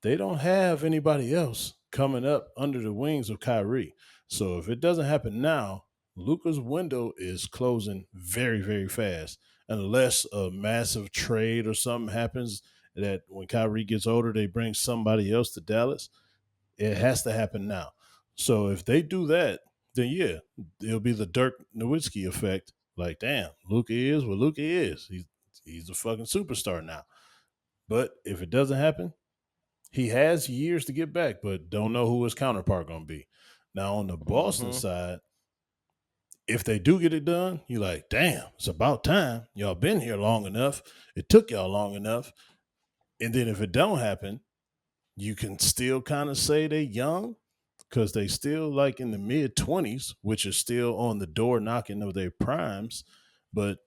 They don't have anybody else coming up under the wings of Kyrie. So if it doesn't happen now, Luka's window is closing very, very fast. Unless a massive trade or something happens that when Kyrie gets older, they bring somebody else to Dallas. It has to happen now. So if they do that, then yeah, it'll be the Dirk Nowitzki effect. Like, damn, Luka is what Luka is. He's a fucking superstar now. But if it doesn't happen, he has years to get back, but don't know who his counterpart going to be. Now, on the Boston side, if they do get it done, you're like, damn, it's about time. Y'all been here long enough. It took y'all long enough. And then if it don't happen, you can still kind of say they young because they still like in the mid-20s, which is still on the door knocking of their primes. But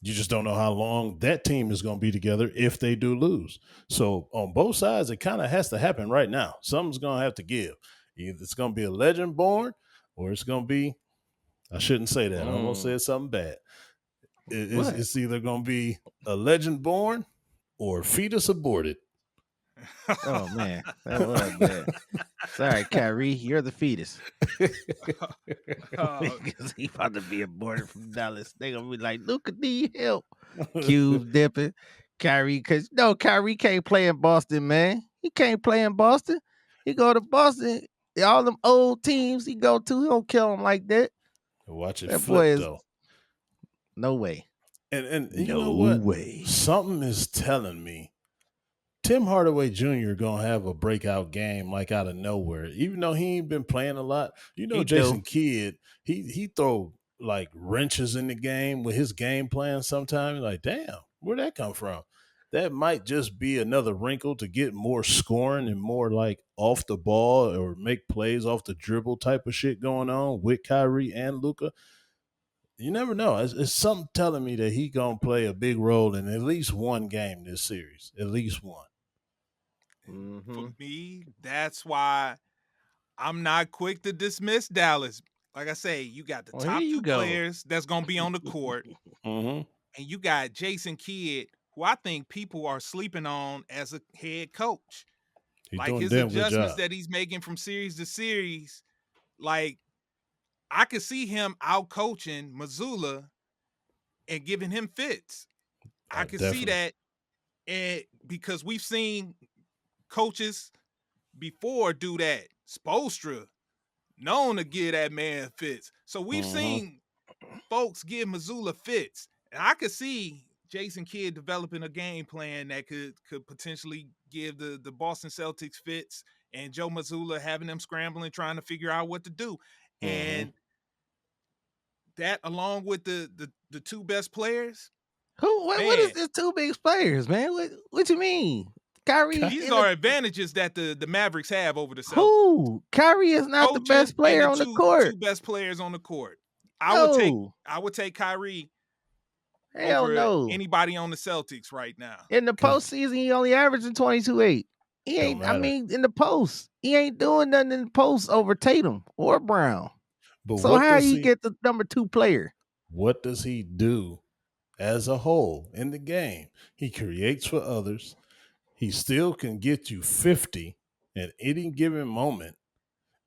you just don't know how long that team is going to be together if they do lose. So on both sides, it kind of has to happen right now. Something's going to have to give. Either it's going to be a legend born or it's going to be, I shouldn't say that. I almost said something bad. It's either going to be a legend born or a fetus aborted.
Oh man, that was bad. Sorry, Kyrie, you're the fetus. Because he about to be aborted from Dallas. They gonna be like, Luka, need help. Cube dipping. Kyrie, because no, Kyrie can't play in Boston, man. He can't play in Boston. He go to Boston. All them old teams he go to, he don't kill him like that.
Watch it
That
flip
boy is
though.
no way.
And you
No
know what?
way.
Something is telling me Tim Hardaway Jr. gonna have a breakout game like out of nowhere. Even though he ain't been playing a lot. You know,
He
Jason
do.
Kidd, he throw like wrenches in the game with his game plan sometimes. Like, damn, where'd that come from? That might just be another wrinkle to get more scoring and more like off the ball or make plays off the dribble type of shit going on with Kyrie and Luka. You never know. It's something telling me that he gonna play a big role in at least one game this series. At least one.
For me, that's why I'm not quick to dismiss Dallas. Like I say, you got the
Well,
top
here you
two
go.
players that's gonna be on the court, and you got Jason Kidd, who I think people are sleeping on as a head coach.
He's
Like
doing
his
a damn good
adjustments
job.
that he's making from series to series, like I could see him out coaching Mazzulla and giving him fits. I could see
Definitely.
that, and because we've seen coaches before do that. Spoelstra, known to give that man fits. So we've seen folks give Mazzulla fits. And I could see Jason Kidd developing a game plan that could potentially give the Boston Celtics fits and Joe Mazzulla having them scrambling, trying to figure out what to do. And that along with the two best players.
What is
Man.
this two big players, man? What you mean? Kyrie.
These are advantages that the Mavericks have over the Celtics.
Who? Kyrie is not
Coaching
the best player
and
on the court.
Two best players on the court. I would take Kyrie
Hell
over
no.
anybody on the Celtics right now.
In the postseason, he only averaging 22-8. He ain't. I mean, in the post, he ain't doing nothing in the post over Tatum or Brown.
But
so how he get the number 2 player?
What does he do as a whole in the game? He creates for others. He still can get you 50 at any given moment.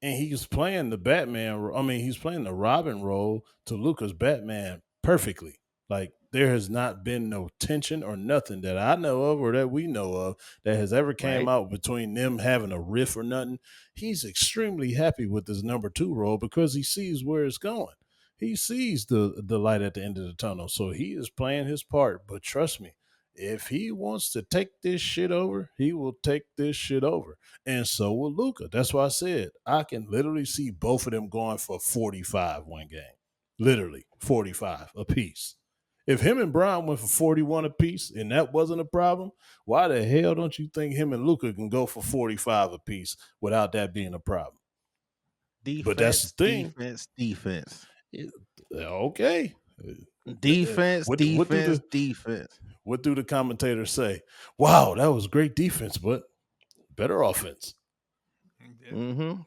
And he's playing the Batman. I mean, he's playing the Robin role to Luka's Batman perfectly. Like, there has not been no tension or nothing that I know of or that we know of that has ever came out between them having a riff or nothing. He's extremely happy with his number 2 role because he sees where it's going. He sees the light at the end of the tunnel. So he is playing his part. But trust me, if he wants to take this shit over, he will take this shit over. And so will Luka. That's why I said I can literally see both of them going for 45 one game. Literally 45 apiece. If him and Brown went for 41 apiece and that wasn't a problem, why the hell don't you think him and Luka can go for 45 apiece without that being a problem? But that's the thing.
Defense.
Okay.
Defense.
What do the commentators say? Wow, that was great defense, but better offense.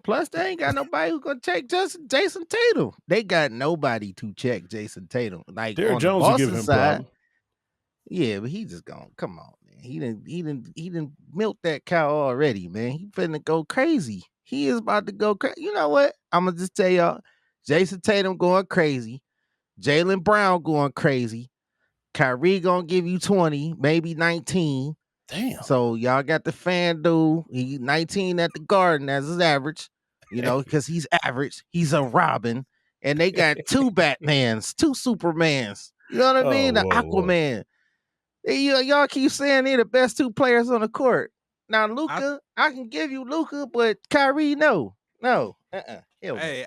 Plus, they ain't got nobody who's gonna check Jason Tatum. They got nobody to check Jason Tatum. Like
Derrick Jones will give him problem.
Yeah, but he just gone. Come on, man. He didn't milk that cow already, man. He finna go crazy. He is about to go crazy. You know what? I'm gonna just tell y'all, Jason Tatum going crazy, Jaylen Brown going crazy, Kyrie gonna give you 20, maybe 19.
Damn.
So y'all got the FanDuel. He 19 at the Garden as his average, because he's average. He's a Robin. And they got 2 Batmans, 2 Supermans. You know what I mean? The Aquaman. Y'all keep saying they're the best 2 players on the court. Now, Luka, I can give you Luka, but Kyrie, no.
Hey,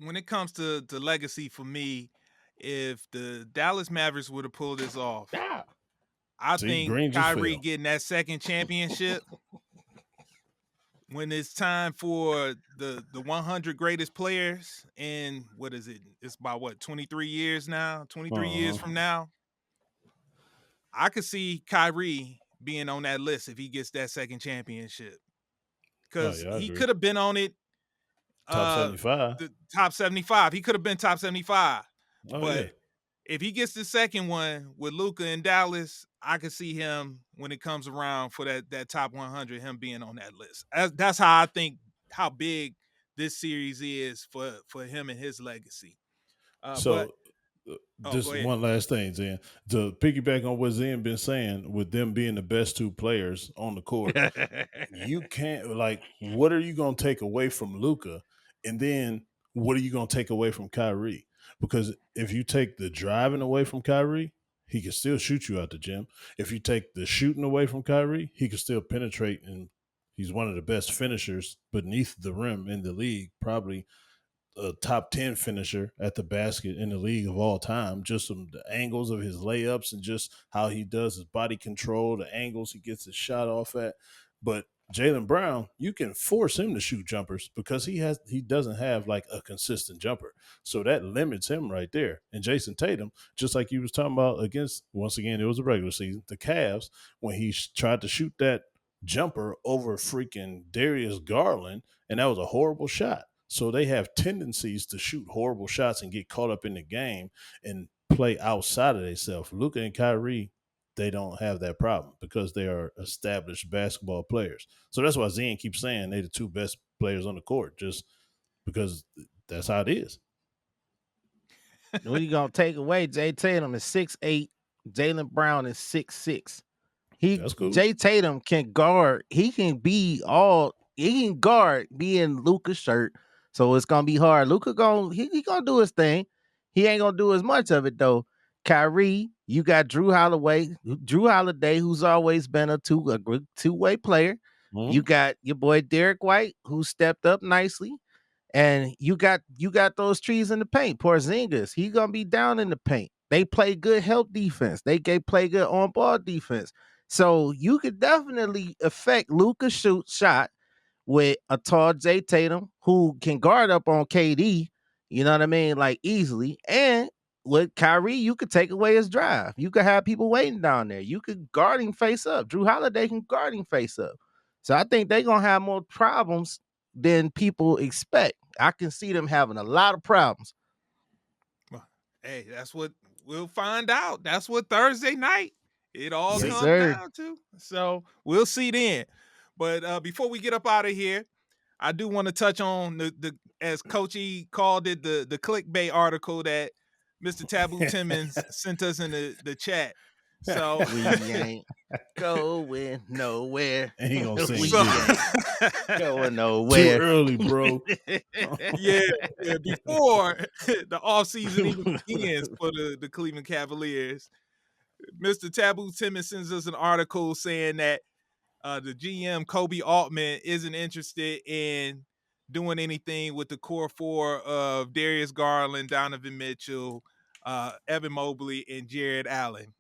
when it comes to legacy for me, if the Dallas Mavericks would have pulled this off, I
See,
think
Green just
Kyrie
fell.
getting that second championship when it's time for the 100 greatest players in what is it? It's about what 23 years now. 23 years from now, I could see Kyrie being on that list if he gets that second championship
Oh
because
yeah, I
he
agree.
could have been on it.
Top 75.
The top 75. He could have been top 75,
Oh
but
yeah.
if he gets the second one with Luka in Dallas, I could see him when it comes around for that top 100, him being on that list. That's how I think how big this series is for him and his legacy. But
So
go
just
ahead.
one last thing, Zen. To piggyback on what Zen been saying, with them being the best two players on the court, you can't what are you gonna take away from Luca, and then what are you gonna take away from Kyrie? Because if you take the driving away from Kyrie, he can still shoot you out the gym. If you take the shooting away from Kyrie, he can still penetrate, and he's one of the best finishers beneath the rim in the league, probably a top 10 finisher at the basket in the league of all time. Just some the angles of his layups and just how he does his body control, the angles he gets his shot off at. But Jaylen Brown, you can force him to shoot jumpers because he doesn't have like a consistent jumper. So that limits him right there. And Jason Tatum, just like you was talking about against, once again, it was a regular season, the Cavs, when he tried to shoot that jumper over freaking Darius Garland, and that was a horrible shot. So they have tendencies to shoot horrible shots and get caught up in the game and play outside of themselves. Luka and Kyrie, they don't have that problem because they are established basketball players. So that's why Zen keeps saying they're the two best players on the court, just because that's how it is.
What you gonna take away? Jay Tatum is 6'8". Jaylen Brown is 6'6".
That's cool.
Jay Tatum can guard. He can guard be in Luka's shirt. So it's gonna be hard. Luka he gonna do his thing. He ain't gonna do as much of it though. Kyrie, you got Drew Holiday, who's always been a good two-way player.
Mhm.
You got your boy Derek White, who stepped up nicely. And you got those trees in the paint. Porzingis, he gonna be down in the paint. They play good help defense. They play good on ball defense. So you could definitely affect Luka's shot with a tall Jay Tatum who can guard up on KD. You know what I mean, like easily. And with Kyrie, you could take away his drive. You could have people waiting down there. You could guard him face up. Drew Holiday can guard him face up. So I think they're gonna have more problems than people expect. I can see them having a lot of problems.
Hey, that's what we'll find out. That's what Thursday night it all
Yes,
comes
sir.
down to. So we'll see then. But before we get up out of here, I do want to touch on the as Coach E called it, the clickbait article that Mr. Taboo Timmons sent us in the chat. So
We ain't going nowhere.
And he gonna sing
We
too.
ain't going
Too
nowhere.
early, bro.
yeah, before the offseason even begins for the Cleveland Cavaliers, Mr. Taboo Timmons sends us an article saying that the GM Kobe Altman isn't interested in doing anything with the core four of Darius Garland, Donovan Mitchell, Evan Mobley, and Jared Allen.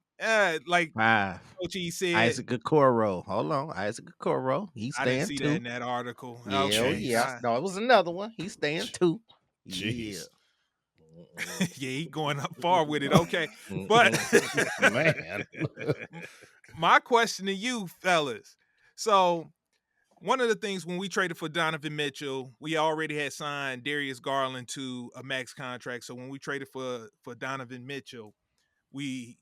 Like Coach E said,
Isaac Okoro. Hold on. Isaac Okoro. He's
I didn't
staying
see
too.
that in that article.
Yeah,
Okay.
yeah. No, it was another one. He's staying too.
Jeez.
Yeah, he going up far with it. Okay. But
Man.
my question to you, fellas. So one of the things when we traded for Donovan Mitchell, we already had signed Darius Garland to a max contract. So when we traded for Donovan Mitchell, we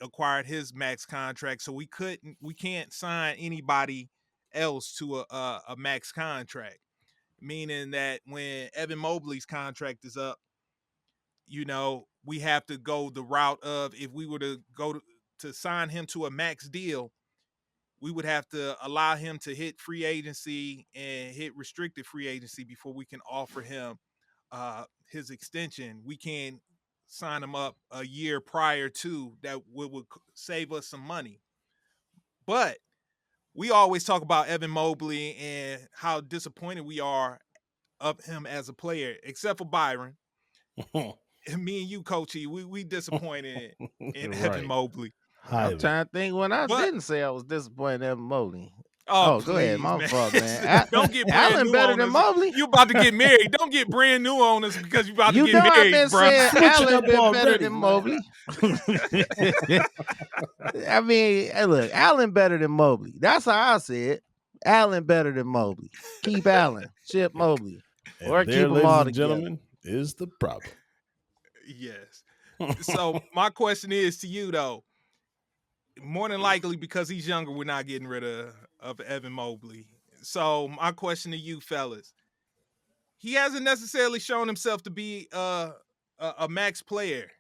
acquired his max contract. So we can't sign anybody else to a max contract. Meaning that when Evan Mobley's contract is up, we have to go the route of, if we were to go to sign him to a max deal, we would have to allow him to hit free agency and hit restricted free agency before we can offer him his extension. We can sign him up a year prior to that would save us some money. But we always talk about Evan Mobley and how disappointed we are of him as a player, except for Byron. Me and you, Coach E, we disappointed in Evan Mobley.
I'm
Highly.
trying to think when I
But
didn't say I was disappointed in Evan Mobley.
oh,
Oh, go ahead.
please,
My
man.
fault, man.
Don't get brand
Allen
new
better
on
than
us.
Mobley.
You about to get married. Don't get brand new on us because you about to
You
get
know I've
married,
been
bro.
saying
Switch it
Allen
up
been better
already,
than
man.
Mobley. I mean, hey, look, Allen better than Mobley. That's how I say it. Allen better than Mobley. Keep Allen. Ship Mobley.
And
Or
there,
keep them
ladies
all
and
together.
gentlemen, is the problem.
Yes. So my question is to you though. More than likely, because he's younger, we're not getting rid of Evan Mobley. So my question to you, fellas, he hasn't necessarily shown himself to be a max player.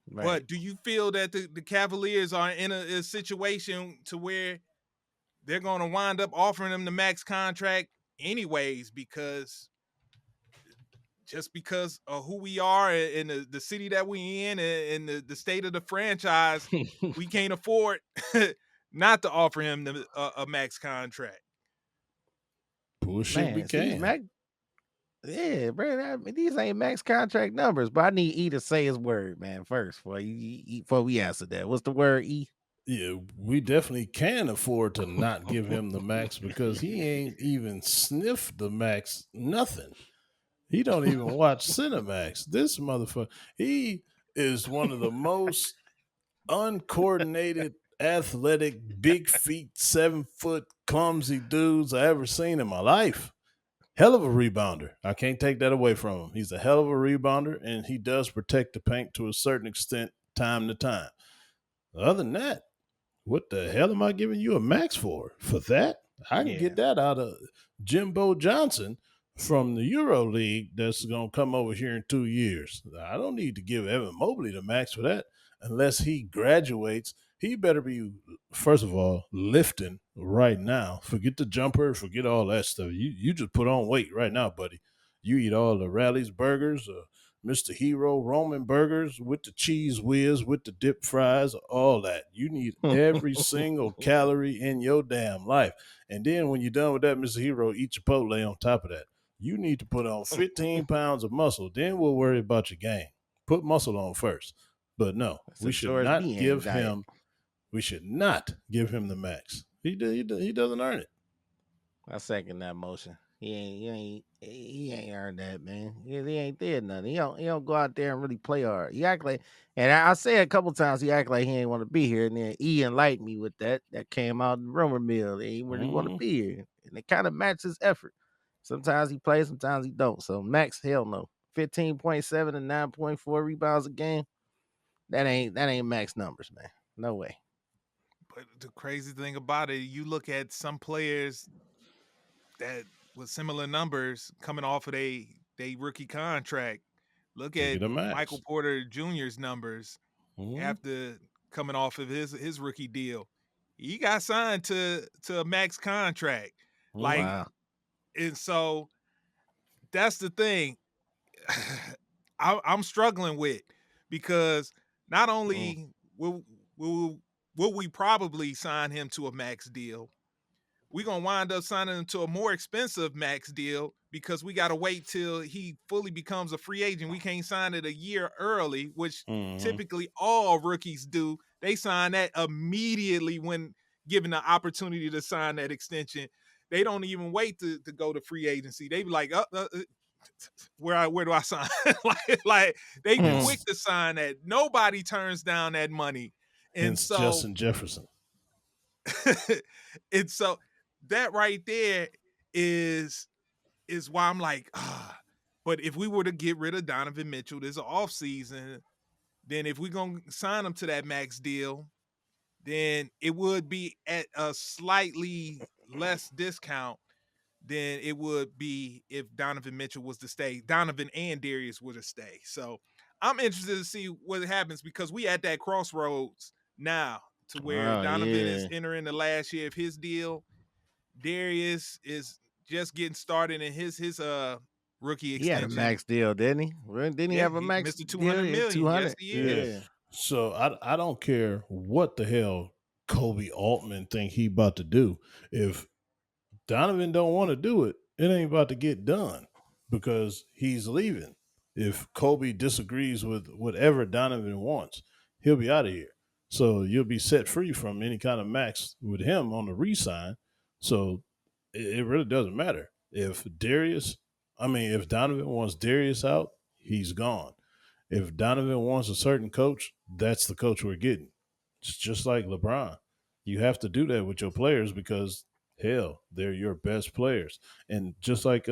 Right.
But do you feel that the Cavaliers are in a situation to where they're going to wind up offering him the max contract anyways because of who we are and the city that we in and the state of the franchise, we can't afford not to offer him a max contract.
Bullshit, we
Man, these
can.
max, yeah, bro. These ain't max contract numbers, but I need E to say his word, man, first before we answer that. What's the word, E?
Yeah, we definitely can afford to not give him the max because he ain't even sniffed the max. Nothing. He don't even watch Cinemax. This motherfucker, he is one of the most uncoordinated, athletic, big feet, 7-foot, clumsy dudes I ever seen in my life. Hell of a rebounder. I can't take that away from him. He's a hell of a rebounder, and he does protect the paint to a certain extent, time to time. Other than that, what the hell am I giving you a max for? For that? I can get that out of Jimbo Johnson from the Euro League that's going to come over here in 2 years. I don't need to give Evan Mobley the max for that unless he graduates. He better be, first of all, lifting right now. Forget the jumper, forget all that stuff. You just put on weight right now, buddy. You eat all the Rally's burgers, Mr. Hero Roman burgers with the cheese whiz, with the dip fries, all that. You need every single calorie in your damn life. And then when you're done with that, Mr. Hero, eat Chipotle on top of that. You need to put on 15 pounds of muscle. Then we'll worry about your game. Put muscle on first. But no, we should not give him. We should not give him the max. He doesn't earn it.
I second that motion. He ain't earned that, man. He ain't there nothing. He don't go out there and really play hard. He act like, and I say a couple times he act like he ain't want to be here, and then E enlightened me with that came out in the rumor mill. He really want to be here, and it kind of matches his effort. Sometimes he plays, sometimes he don't. So max, hell no. 15.7 and 9.4 rebounds a game. That ain't max numbers, man. No way.
But the crazy thing about it, you look at some players that with similar numbers coming off of they rookie contract. Look at Michael Porter Jr.'s numbers after coming off of his rookie deal. He got signed to a max contract.
Wow.
And so that's the thing I'm struggling with, because not only will we probably sign him to a max deal, we're going to wind up signing him to a more expensive max deal because we got to wait till he fully becomes a free agent. We can't sign it a year early, which typically all rookies do. They sign that immediately when given the opportunity to sign that extension. They don't even wait to go to free agency. They be like, where do I sign? like they be quick to sign that. Nobody turns down that money. And
it's
so
Justin Jefferson.
And so that right there is why I'm like, but if we were to get rid of Donovan Mitchell this offseason, then if we're going to sign him to that max deal, then it would be at a slightly less discount than it would be if Donovan Mitchell was to stay. Donovan and Darius were to stay. So I'm interested to see what happens, because we at that crossroads now to where Donovan is entering the last year of his deal. Darius is just getting started in his rookie extension.
He had a max deal, didn't he? Didn't he have a max
Mr. 200 million. 200? Yes, he is.
Yeah. So I don't care what the hell Kobe Altman think he about to do. If Donovan don't want to do it, it ain't about to get done because he's leaving. If Kobe disagrees with whatever Donovan wants, he'll be out of here. So you'll be set free from any kind of max with him on the re-sign. So it really doesn't matter. If Donovan wants Darius out, he's gone. If Donovan wants a certain coach, that's the coach we're getting. It's just like LeBron. You have to do that with your players because hell, they're your best players. And just like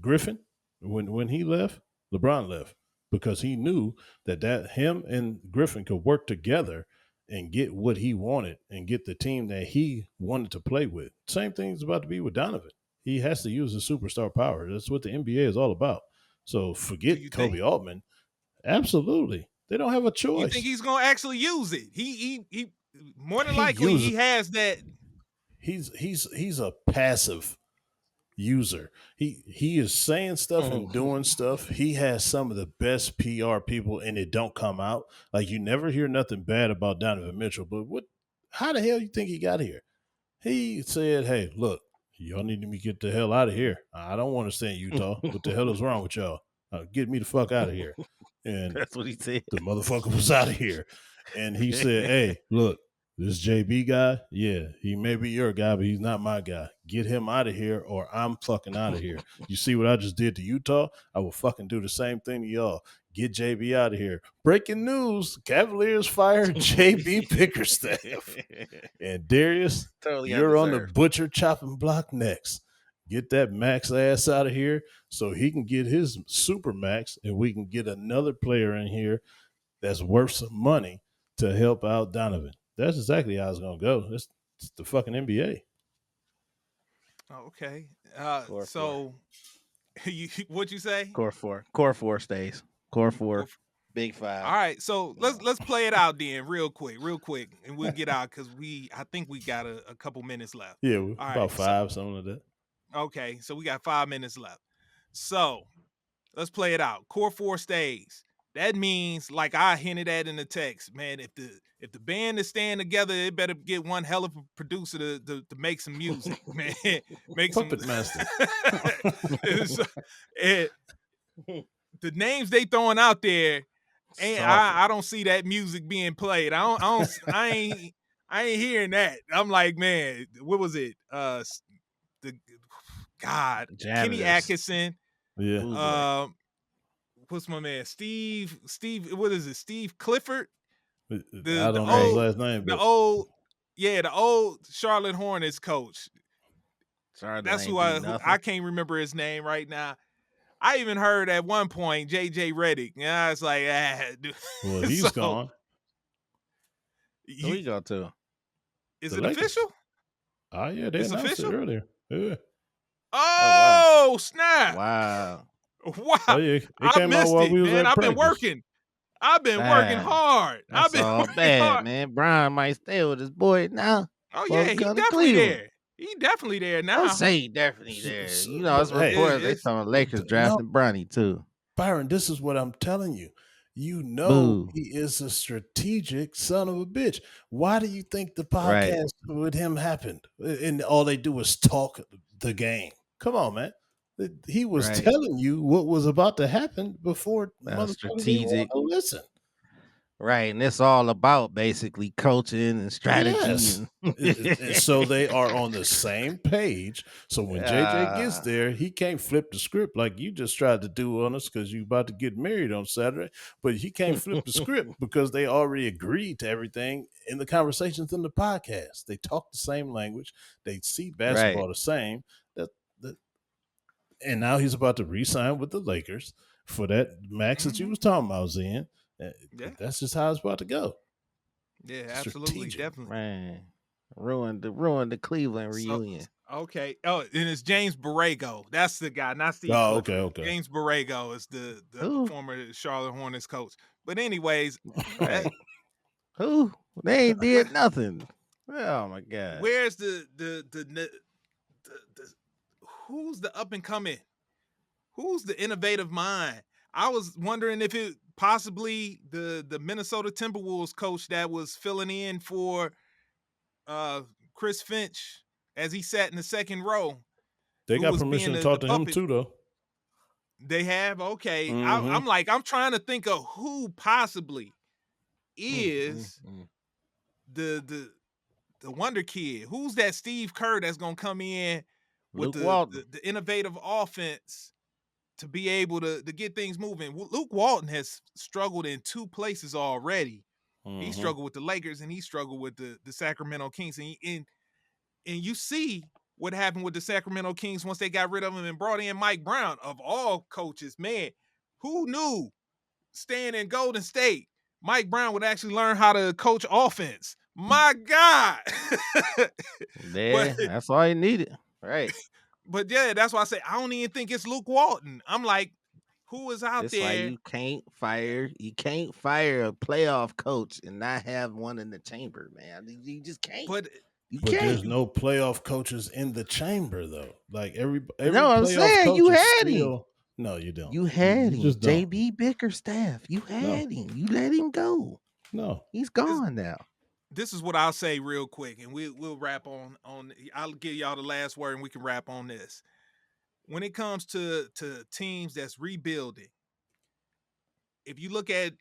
Griffin, when he left, LeBron left because he knew that him and Griffin could work together and get what he wanted and get the team that he wanted to play with. Same thing's about to be with Donovan. He has to use his superstar power. That's what the NBA is all about. So forget Kobe Altman. Absolutely. They don't have a choice.
You think he's gonna actually use it? He more than likely he has that.
He's a passive user. He is saying stuff and doing stuff. He has some of the best PR people, and it don't come out. Like you never hear nothing bad about Donovan Mitchell. But how the hell you think he got here? He said, "Hey, look, y'all need to get the hell out of here. I don't want to stay in Utah. What the hell is wrong with y'all? Get me the fuck out of here." And
that's what he said.
The motherfucker was out of here. And he said, "Hey, look, this JB guy, yeah, he may be your guy, but he's not my guy. Get him out of here or I'm fucking out of here. You see what I just did to Utah? I will fucking do the same thing to y'all. Get JB out of here." Breaking news, Cavaliers fired JB Bickerstaff. And Darius, you're on the butcher chopping block next. Get that max ass out of here so he can get his super max and we can get another player in here that's worth some money to help out Donovan. That's exactly how it's going to go. It's the fucking NBA.
Okay. So what'd you say?
Core four stays. Core four. Big five.
All right, so let's play it out then real quick, and we'll get out because I think we got a couple minutes left.
Yeah, about five, something like that.
Okay, so we got 5 minutes left. So let's play it out. Core four stays. That means, like I hinted at in the text, man, if the band is staying together, it better get one hell of a producer to make some music, man. Make
Puppet
some
master.
The names they throwing out there, I don't see that music being played. I ain't hearing that. I'm like, man, what was it? Kenny Atkinson.
Yeah.
What's my man? Steve, what is it? Steve Clifford?
I don't know his last name.
The old Charlotte Hornets coach. That's who I can't remember his name right now. I even heard at one point JJ Redick. Yeah, I was like, dude.
Well, he's gone.
Who he go to?
Is it official?
Oh yeah, they announced it earlier. Yeah.
Oh, wow. Snap!
Wow.
Oh, yeah.
I missed it, man. I've been working. I've been working hard.
That's all bad, man. Brian might stay with his boy now.
Oh yeah, he's definitely there. He definitely there now.
Don't say he definitely there. You know, it's reported they talking Lakers drafting Bronny too.
Byron, this is what I'm telling you. You know he is a strategic son of a bitch. Why do you think the podcast with him happened? And all they do is talk the game. Come on, man. He was telling you what was about to happen before
strategic.
Listen.
Right, and it's all about basically coaching and strategy.
Yes. So they are on the same page. So when JJ gets there, he can't flip the script like you just tried to do on us because you about to get married on Saturday. But he can't flip the script because they already agreed to everything in the conversations in the podcast. They talk the same language. They see basketball the same. And now he's about to re-sign with the Lakers for that max that you was talking about, Zen. That's just how it's about to go.
Yeah, absolutely, definitely.
Man, ruined the Cleveland reunion.
Okay. Oh, and it's James Borrego. That's the guy, not Steve.
Oh, okay.
James Borrego is the former Charlotte Hornets coach. But anyways,
who? They ain't did nothing. Oh my God.
Where's the who's the up and coming? Who's the innovative mind? I was wondering if it possibly the Minnesota Timberwolves coach that was filling in for Chris Finch as he sat in the second row.
They got permission to talk to him too, though.
They have? Okay. Mm-hmm. I'm trying to think of who possibly. is the wonder kid. Who's that Steve Kerr that's gonna come in with
Luke Walton.
the innovative offense to be able to get things moving? Luke Walton has struggled in two places already. He struggled with the Lakers and he struggled with the Sacramento Kings. And you see what happened with the Sacramento Kings once they got rid of him and brought in Mike Brown, of all coaches. Man, who knew staying in Golden State, Mike Brown would actually learn how to coach offense? My God.
Yeah, that's all he needed. Right.
But yeah, that's why I say I don't even think it's Luke Walton. I'm like, who is out
It's
there?
like you can't fire a playoff coach and not have one in the chamber, man. You just can't.
But
there's no playoff coaches in the chamber though. Like every
No, I'm
playoff
saying
coach
you
is
had him.
still. No, you don't.
You had him.
just don't.
JB Bickerstaff. You had him. You let him go.
No,
he's gone now.
This is what I'll say real quick, and we'll wrap on. I'll give y'all the last word, and we can wrap on this. When it comes to teams that's rebuilding, if you look at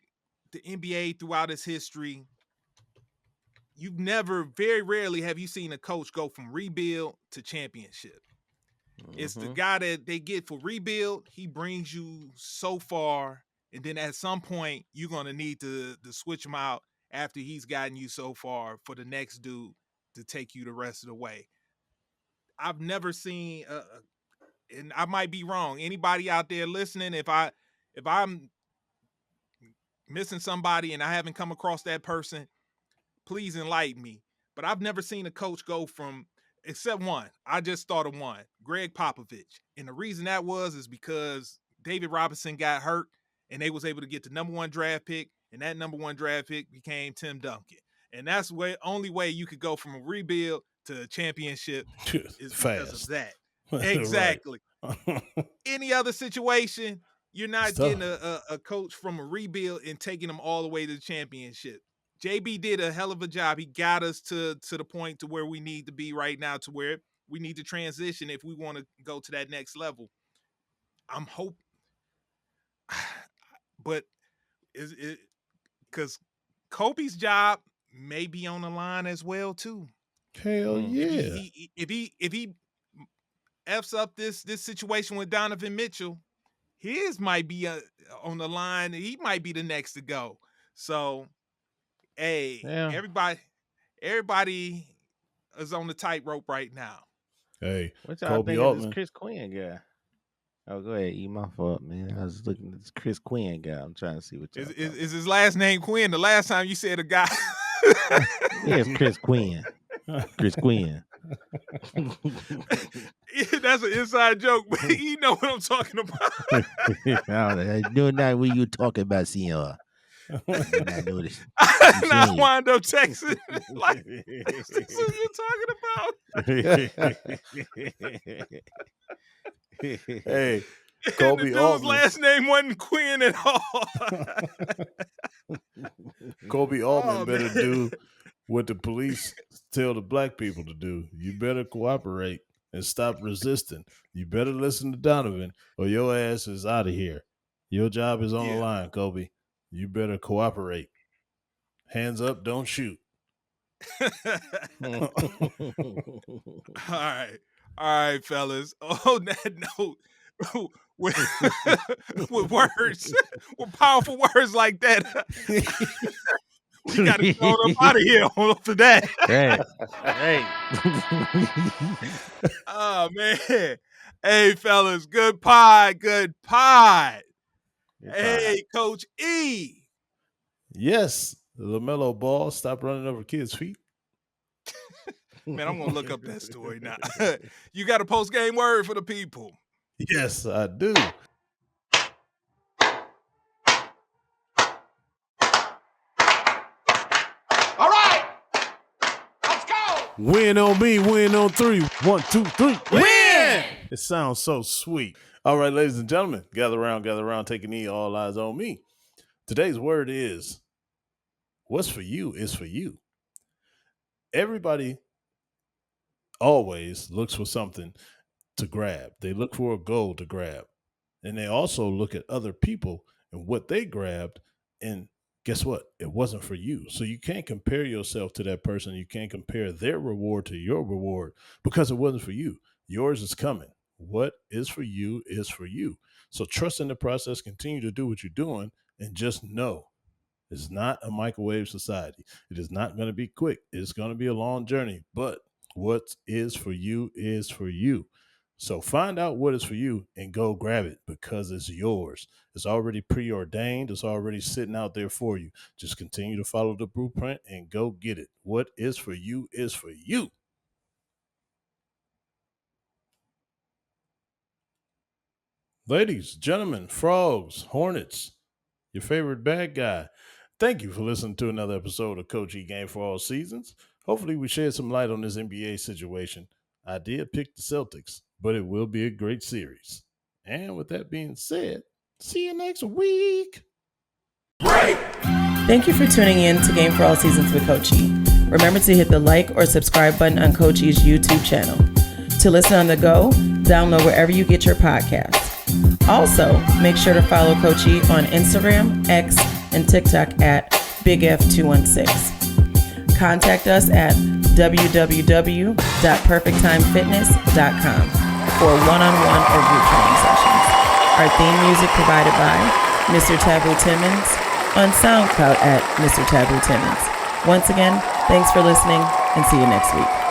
the NBA throughout its history, very rarely have you seen a coach go from rebuild to championship. It's the guy that they get for rebuild. He brings you so far, and then at some point you're gonna need to switch him out after he's gotten you so far for the next dude to take you the rest of the way. I've never seen, and I might be wrong. Anybody out there listening, if I'm missing somebody and I haven't come across that person, please enlighten me. But I've never seen a coach go from, except one. I just thought of one, Greg Popovich. And the reason that is because David Robinson got hurt and they was able to get the number 1 draft pick, and that number 1 draft pick became Tim Duncan. And that's the only way you could go from a rebuild to a championship is because of that. Exactly. Any other situation, you're not getting a coach from a rebuild and taking them all the way to the championship. JB did a hell of a job. He got us to the point to where we need to be right now, to where we need to transition if we want to go to that next level. I'm hoping, but is it because Kobe's job may be on the line as well too?
Hell yeah!
If he f's up this situation with Donovan Mitchell, his might be on the line. He might be the next to go. So, hey, everybody is on the tightrope right now.
Hey,
what y'all think of this Chris Quinn guy? Oh, go ahead. Eat my fault, man. I was looking at this Chris Quinn guy. I'm trying to see what y'all
is his last name Quinn. The last time you said a guy.
Yeah, it's Chris Quinn. Chris Quinn.
That's an inside joke, but you know what I'm talking about.
I know not what you talking about, senor. I know this.
And I wind up texting like, this is what you're talking about.
Hey, Kobe
and the dude's
Altman.
last name wasn't Quinn at all.
Kobe Altman better do what the police tell the black people to do. You better cooperate and stop resisting. You better listen to Donovan or your ass is out of here. Your job is on the line, Kobe. You better cooperate. Hands up, don't shoot.
All right, fellas. On that note, with words, with powerful words like that, we got to go up out of here for that.
Hey.
Oh, man. Hey, fellas, good pod. Hey, Coach E.
Yes, the LaMelo Ball. Stop running over kids' feet.
Man, I'm going to look up that story now. You got a post-game word for the people?
Yes, I do.
All right, let's go.
Win on me, win on 3. 1, 2, 3. Win! It sounds so sweet. All right, ladies and gentlemen, gather around, take a knee, all eyes on me. Today's word is, what's for you is for you. Everybody always looks for something to grab. They look for a goal to grab. And they also look at other people and what they grabbed and guess what? It wasn't for you. So you can't compare yourself to that person. You can't compare their reward to your reward because it wasn't for you. Yours is coming. What is for you is for you. So trust in the process, continue to do what you're doing, and just know it's not a microwave society. It is not going to be quick. It's going to be a long journey, but what is for you is for you. So find out what is for you and go grab it because it's yours. It's already preordained. It's already sitting out there for you. Just continue to follow the blueprint and go get it. What is for you is for you. Ladies, gentlemen, frogs, hornets, your favorite bad guy. Thank you for listening to another episode of Coach E Game for All Seasons. Hopefully we shed some light on this NBA situation. I did pick the Celtics, but it will be a great series. And with that being said, see you next week.
Thank you for tuning in to Game for All Seasons with Coach E. Remember to hit the like or subscribe button on Coach E's YouTube channel. To listen on the go, download wherever you get your podcasts. Also, make sure to follow Coach E on Instagram, X, and TikTok at BigF216. Contact us at www.perfecttimefitness.com for one-on-one or group training sessions. Our theme music provided by Mr. Taboo Timmons on SoundCloud at Mr. Taboo Timmons. Once again, thanks for listening and see you next week.